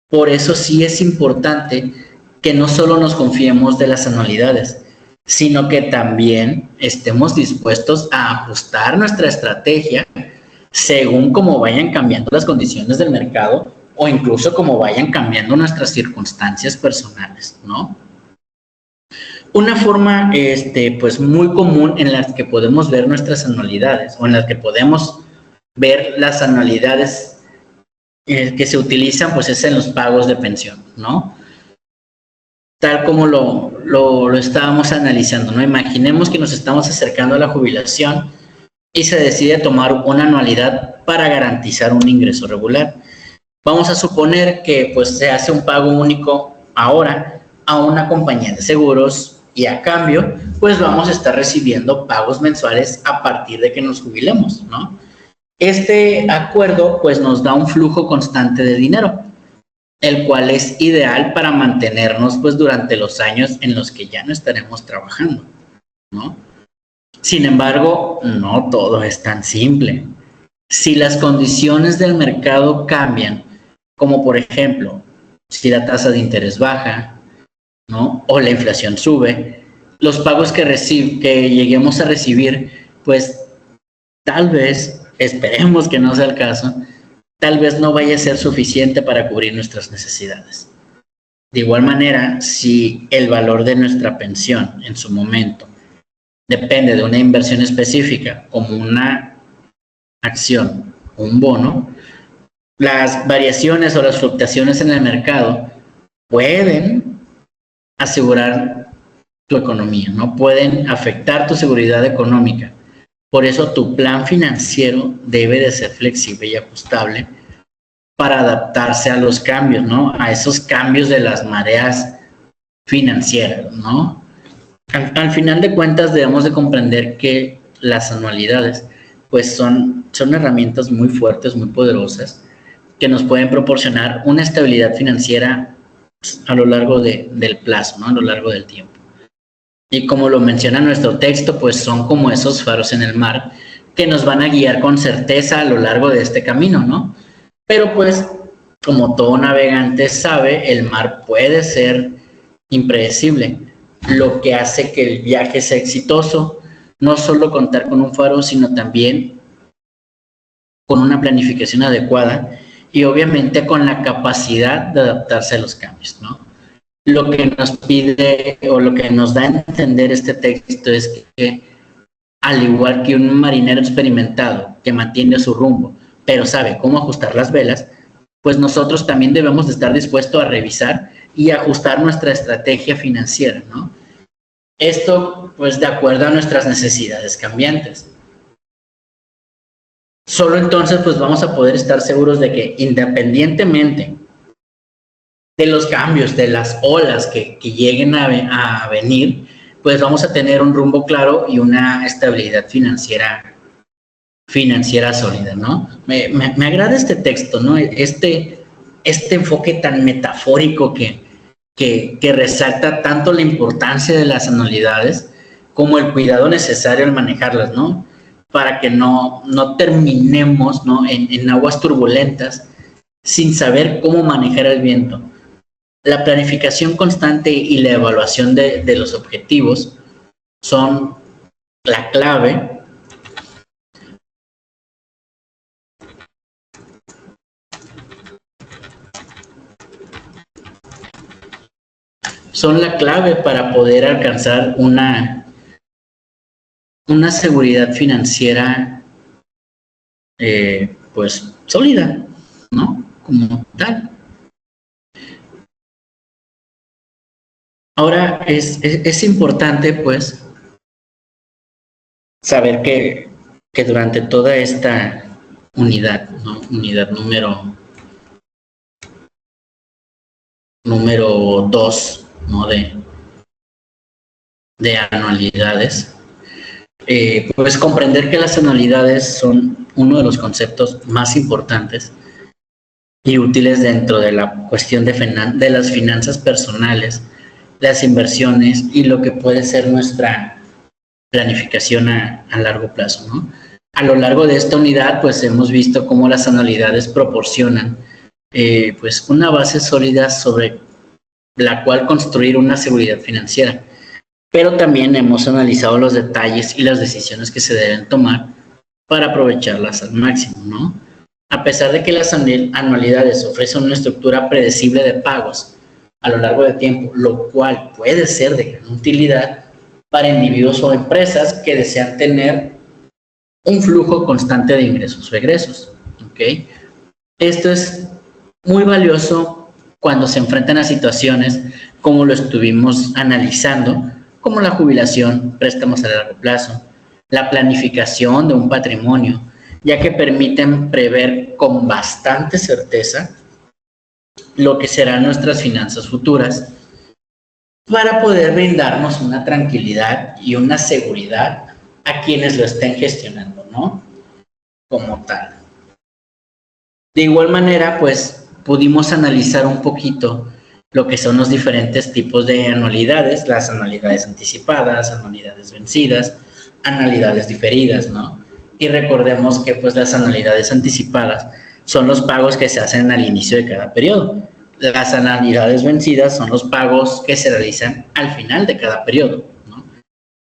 Por eso sí es importante que no solo nos confiemos de las anualidades, sino que también estemos dispuestos a ajustar nuestra estrategia según cómo vayan cambiando las condiciones del mercado o incluso cómo vayan cambiando nuestras circunstancias personales, ¿no? Una forma pues muy común en la que podemos ver nuestras anualidades o en la que podemos ver las anualidades que se utilizan pues es en los pagos de pensión, ¿no? Tal como lo estábamos analizando, ¿no? Imaginemos que nos estamos acercando a la jubilación y se decide tomar una anualidad para garantizar un ingreso regular. Vamos a suponer que pues se hace un pago único ahora a una compañía de seguros y a cambio pues vamos a estar recibiendo pagos mensuales a partir de que nos jubilemos, ¿no? Este acuerdo pues nos da un flujo constante de dinero, el cual es ideal para mantenernos pues durante los años en los que ya no estaremos trabajando, ¿no? Sin embargo, no todo es tan simple. Si las condiciones del mercado cambian, como por ejemplo, si la tasa de interés baja, ¿no? O la inflación sube, los pagos que lleguemos a recibir, pues tal vez, esperemos que no sea el caso, tal vez no vaya a ser suficiente para cubrir nuestras necesidades. De igual manera, si el valor de nuestra pensión en su momento depende de una inversión específica, como una acción o un bono, las variaciones o las fluctuaciones en el mercado pueden asegurar tu economía, no pueden afectar tu seguridad económica. Por eso tu plan financiero debe de ser flexible y ajustable para adaptarse a los cambios, ¿no? A esos cambios de las mareas financieras, ¿no? Al final de cuentas debemos de comprender que las anualidades pues son herramientas muy fuertes, muy poderosas, que nos pueden proporcionar una estabilidad financiera a lo largo del plazo, ¿no? A lo largo del tiempo. Y como lo menciona nuestro texto, pues son como esos faros en el mar que nos van a guiar con certeza a lo largo de este camino, ¿no? Pero pues, como todo navegante sabe, el mar puede ser impredecible, lo que hace que el viaje sea exitoso, no solo contar con un faro, sino también con una planificación adecuada y obviamente con la capacidad de adaptarse a los cambios, ¿no? Lo que nos pide o lo que nos da a entender este texto es que, al igual que un marinero experimentado que mantiene su rumbo, pero sabe cómo ajustar las velas, pues nosotros también debemos de estar dispuestos a revisar y ajustar nuestra estrategia financiera, ¿no? Esto, pues, de acuerdo a nuestras necesidades cambiantes. Solo entonces, pues, vamos a poder estar seguros de que, independientemente de los cambios, de las olas que lleguen a venir, pues vamos a tener un rumbo claro y una estabilidad financiera sólida, ¿no? Me agrada este texto, ¿no? Este enfoque tan metafórico que resalta tanto la importancia de las anualidades como el cuidado necesario al manejarlas, ¿no? Para que no terminemos, ¿no? en aguas turbulentas sin saber cómo manejar el viento. La planificación constante y la evaluación de los objetivos son la clave para poder alcanzar una una seguridad financiera pues sólida, ¿no? Como tal. Ahora es importante pues saber que durante toda esta unidad, ¿no? Unidad número 2, ¿no? de anualidades, pues comprender que las anualidades son uno de los conceptos más importantes y útiles dentro de la cuestión de las finanzas personales, las inversiones y lo que puede ser nuestra planificación a largo plazo, ¿no? A lo largo de esta unidad, pues hemos visto cómo las anualidades proporcionan pues una base sólida sobre la cual construir una seguridad financiera. Pero también hemos analizado los detalles y las decisiones que se deben tomar para aprovecharlas al máximo, ¿no? A pesar de que las anualidades ofrecen una estructura predecible de pagos a lo largo del tiempo, lo cual puede ser de gran utilidad para individuos o empresas que desean tener un flujo constante de ingresos o egresos, ¿ok? Esto es muy valioso cuando se enfrentan a situaciones como lo estuvimos analizando, como la jubilación, préstamos a largo plazo, la planificación de un patrimonio, ya que permiten prever con bastante certeza lo que serán nuestras finanzas futuras para poder brindarnos una tranquilidad y una seguridad a quienes lo estén gestionando, ¿no? Como tal. De igual manera, pues pudimos analizar un poquito lo que son los diferentes tipos de anualidades, las anualidades anticipadas, anualidades vencidas, anualidades diferidas, ¿no? Y recordemos que pues las anualidades anticipadas son los pagos que se hacen al inicio de cada periodo. Las anualidades vencidas son los pagos que se realizan al final de cada periodo, ¿no?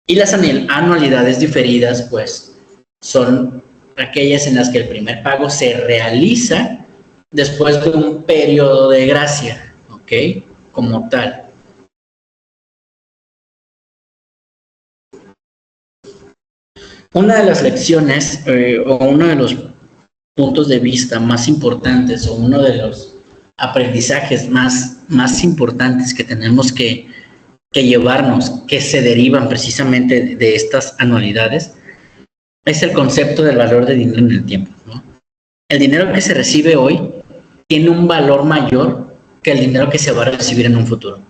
Y las anualidades diferidas pues son aquellas en las que el primer pago se realiza después de un periodo de gracia, ¿ok? Como tal. Una de las lecciones o uno de los puntos de vista más importantes o uno de los aprendizajes más importantes que tenemos que llevarnos, que se derivan precisamente de estas anualidades, es el concepto del valor de dinero en el tiempo, ¿no? El dinero que se recibe hoy tiene un valor mayor que el dinero que se va a recibir en un futuro,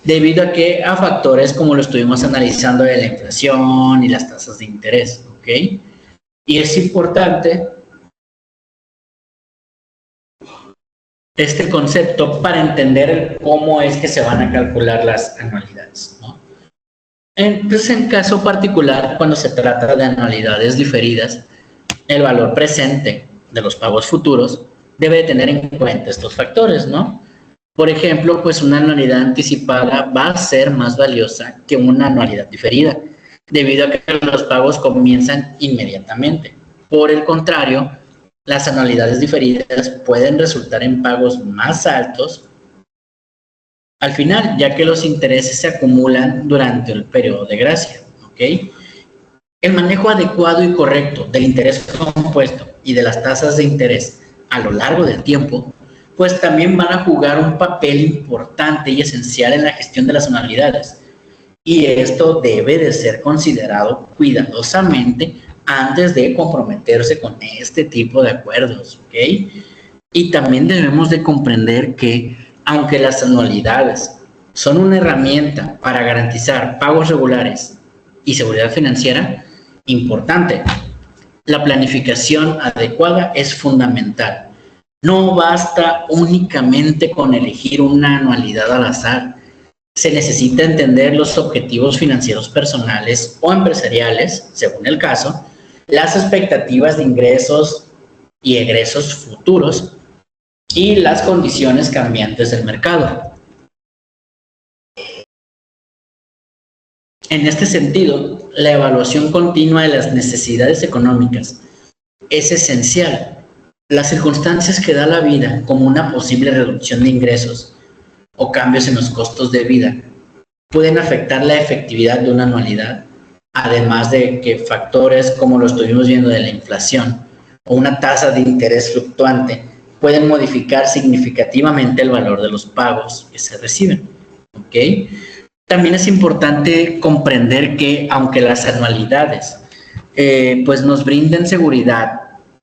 debido a factores como lo estuvimos analizando de la inflación y las tasas de interés, ¿ok? Y es importante este concepto para entender cómo es que se van a calcular las anualidades, ¿no? Entonces, en caso particular, cuando se trata de anualidades diferidas, el valor presente de los pagos futuros debe tener en cuenta estos factores, ¿no? Por ejemplo, pues una anualidad anticipada va a ser más valiosa que una anualidad diferida, debido a que los pagos comienzan inmediatamente. Por el contrario, las anualidades diferidas pueden resultar en pagos más altos al final, ya que los intereses se acumulan durante el periodo de gracia, ¿ok? El manejo adecuado y correcto del interés compuesto y de las tasas de interés a lo largo del tiempo, pues también van a jugar un papel importante y esencial en la gestión de las anualidades. Y esto debe de ser considerado cuidadosamente antes de comprometerse con este tipo de acuerdos, ¿ok? Y también debemos de comprender que, aunque las anualidades son una herramienta para garantizar pagos regulares y seguridad financiera, importante, la planificación adecuada es fundamental. No basta únicamente con elegir una anualidad al azar. Se necesita entender los objetivos financieros personales o empresariales, según el caso, las expectativas de ingresos y egresos futuros y las condiciones cambiantes del mercado. En este sentido, la evaluación continua de las necesidades económicas es esencial. Las circunstancias que da la vida, como una posible reducción de ingresos o cambios en los costos de vida, pueden afectar la efectividad de una anualidad además de que factores como lo estuvimos viendo de la inflación o una tasa de interés fluctuante pueden modificar significativamente el valor de los pagos que se reciben. ¿Ok? También es importante comprender que aunque las anualidades pues nos brinden seguridad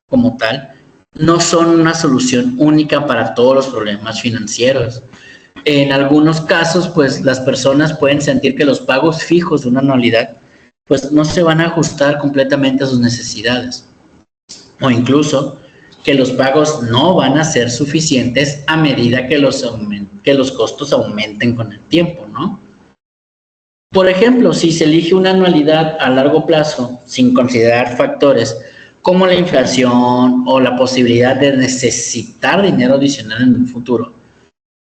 como tal, no son una solución única para todos los problemas financieros. En algunos casos, pues las personas pueden sentir que los pagos fijos de una anualidad pues no se van a ajustar completamente a sus necesidades, o incluso que los pagos no van a ser suficientes a medida que los costos aumenten con el tiempo, ¿no? Por ejemplo, si se elige una anualidad a largo plazo sin considerar factores como la inflación o la posibilidad de necesitar dinero adicional en el futuro,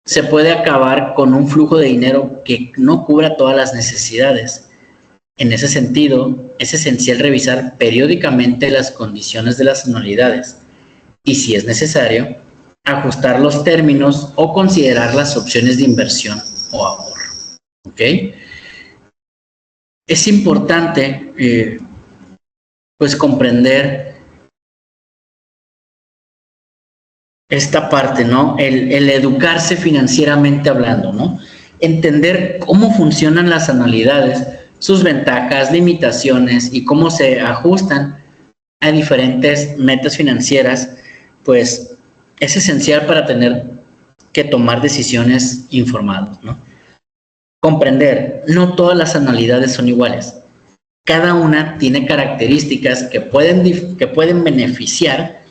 se puede acabar con un flujo de dinero que no cubra todas las necesidades. En ese sentido, es esencial revisar periódicamente las condiciones de las anualidades y, si es necesario, ajustar los términos o considerar las opciones de inversión o ahorro. ¿Ok? Es importante pues comprender esta parte, ¿no? El educarse financieramente hablando, ¿no? Entender cómo funcionan las anualidades, sus ventajas, limitaciones y cómo se ajustan a diferentes metas financieras, pues es esencial para tener que tomar decisiones informadas, ¿no? Comprender, no todas las anualidades son iguales. Cada una tiene características que pueden beneficiar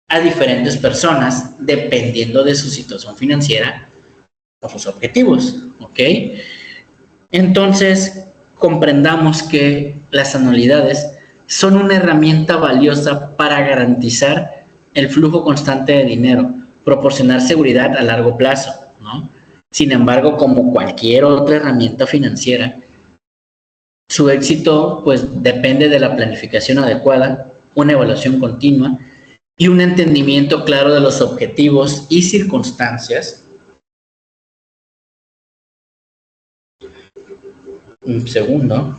a diferentes personas dependiendo de su situación financiera o sus objetivos, ¿ok? Entonces, comprendamos que las anualidades son una herramienta valiosa para garantizar el flujo constante de dinero, proporcionar seguridad a largo plazo, ¿no? Sin embargo, como cualquier otra herramienta financiera, su éxito pues depende de la planificación adecuada, una evaluación continua y un entendimiento claro de los objetivos y circunstancias. Un segundo.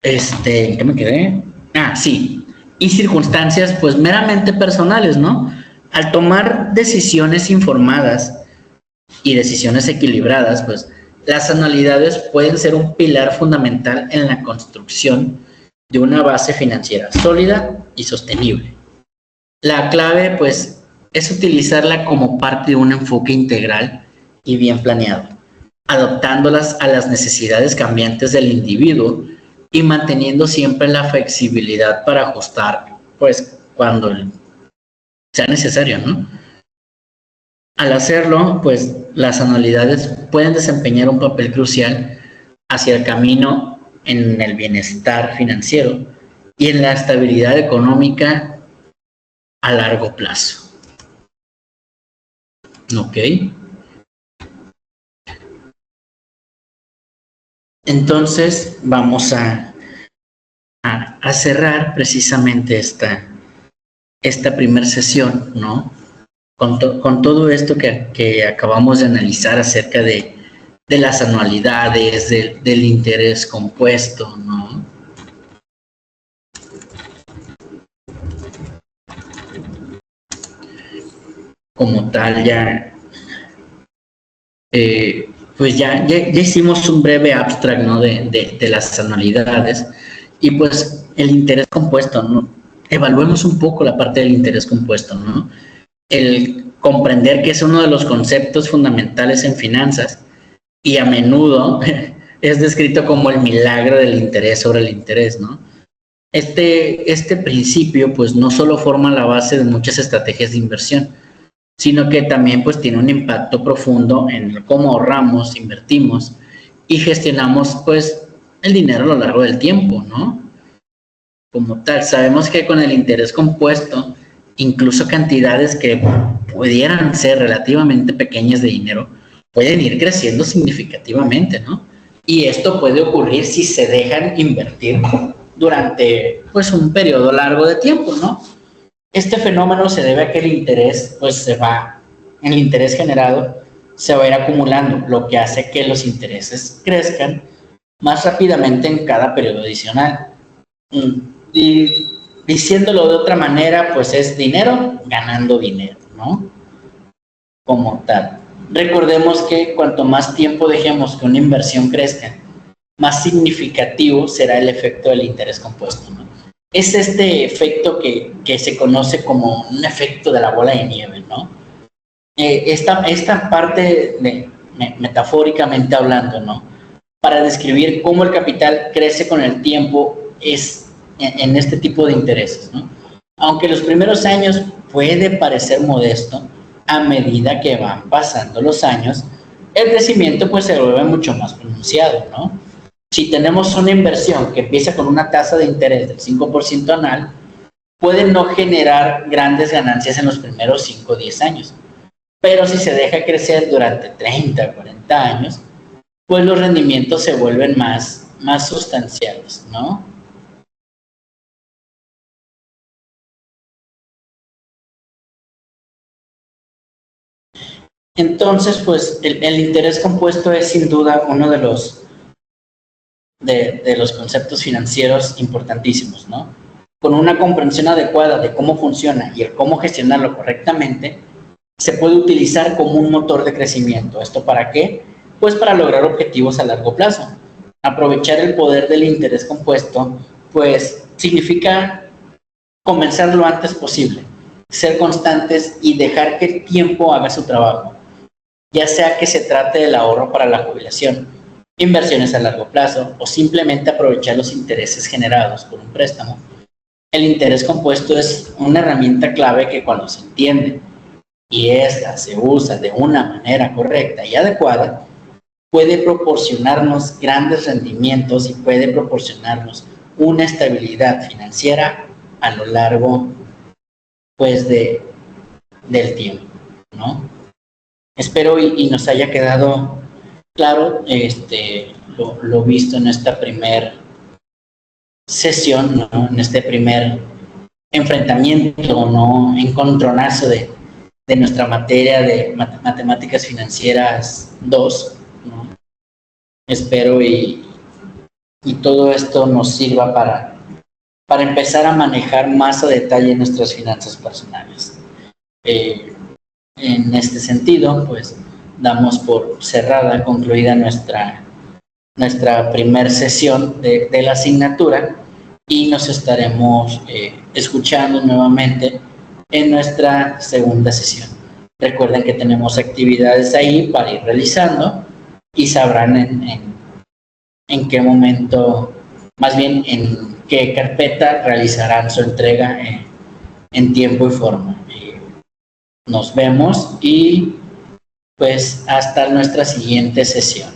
¿En qué me quedé? Sí. Y circunstancias pues meramente personales, ¿no? Al tomar decisiones informadas y decisiones equilibradas, pues las anualidades pueden ser un pilar fundamental en la construcción de una base financiera sólida y sostenible. La clave, pues, es utilizarla como parte de un enfoque integral y bien planeado, adaptándolas a las necesidades cambiantes del individuo y manteniendo siempre la flexibilidad para ajustar, pues, cuando sea necesario, ¿no? Al hacerlo, pues, las anualidades pueden desempeñar un papel crucial hacia el camino en el bienestar financiero y en la estabilidad económica a largo plazo. ¿Ok? Entonces, vamos a cerrar precisamente esta primera sesión, ¿no? Con todo esto que acabamos de analizar acerca de las anualidades, del interés compuesto, ¿no? Como tal, pues ya hicimos un breve abstract, ¿no? de las anualidades y pues el interés compuesto, ¿no? Evaluemos un poco la parte del interés compuesto, ¿no? El comprender que es uno de los conceptos fundamentales en finanzas y a menudo es descrito como el milagro del interés sobre el interés, ¿no? Este principio pues no solo forma la base de muchas estrategias de inversión, sino que también pues tiene un impacto profundo en cómo ahorramos, invertimos y gestionamos pues el dinero a lo largo del tiempo, ¿no? Como tal, sabemos que con el interés compuesto, incluso cantidades que pudieran ser relativamente pequeñas de dinero, pueden ir creciendo significativamente, ¿no? Y esto puede ocurrir si se dejan invertir durante pues un periodo largo de tiempo, ¿no? Este fenómeno se debe a que el interés, pues el interés generado se va a ir acumulando, lo que hace que los intereses crezcan más rápidamente en cada periodo adicional. Y diciéndolo de otra manera, pues es dinero ganando dinero, ¿no? Como tal. Recordemos que cuanto más tiempo dejemos que una inversión crezca, más significativo será el efecto del interés compuesto, ¿no? Es este efecto que se conoce como un efecto de la bola de nieve, ¿no? Esta parte, metafóricamente hablando, ¿no? Para describir cómo el capital crece con el tiempo es en este tipo de intereses, ¿no? Aunque los primeros años puede parecer modesto, a medida que van pasando los años, el crecimiento pues se vuelve mucho más pronunciado, ¿no? Si tenemos una inversión que empieza con una tasa de interés del 5% anual, puede no generar grandes ganancias en los primeros 5 o 10 años. Pero si se deja crecer durante 30 o 40 años, pues los rendimientos se vuelven más sustanciales, ¿no? Entonces, pues el interés compuesto es sin duda uno de los conceptos financieros importantísimos, ¿no? Con una comprensión adecuada de cómo funciona y el cómo gestionarlo correctamente, se puede utilizar como un motor de crecimiento. ¿Esto para qué? Pues para lograr objetivos a largo plazo. Aprovechar el poder del interés compuesto, pues significa comenzar lo antes posible, ser constantes y dejar que el tiempo haga su trabajo, ya sea que se trate del ahorro para la jubilación, inversiones a largo plazo o simplemente aprovechar los intereses generados por un préstamo. El interés compuesto es una herramienta clave que cuando se entiende y esta se usa de una manera correcta y adecuada, puede proporcionarnos grandes rendimientos y puede proporcionarnos una estabilidad financiera a lo largo pues del tiempo, ¿no? Espero y nos haya quedado claro lo visto en esta primer sesión, ¿no? En este primer enfrentamiento, ¿no? Encontronazo de nuestra materia de matemáticas financieras 2, ¿no? Espero y todo esto nos sirva para empezar a manejar más a detalle nuestras finanzas personales. En este sentido, pues damos por cerrada, concluida nuestra primer sesión de la asignatura y nos estaremos escuchando nuevamente en nuestra segunda sesión. Recuerden que tenemos actividades ahí para ir realizando y sabrán en qué momento, más bien en qué carpeta realizarán su entrega en tiempo y forma. Nos vemos y pues hasta nuestra siguiente sesión.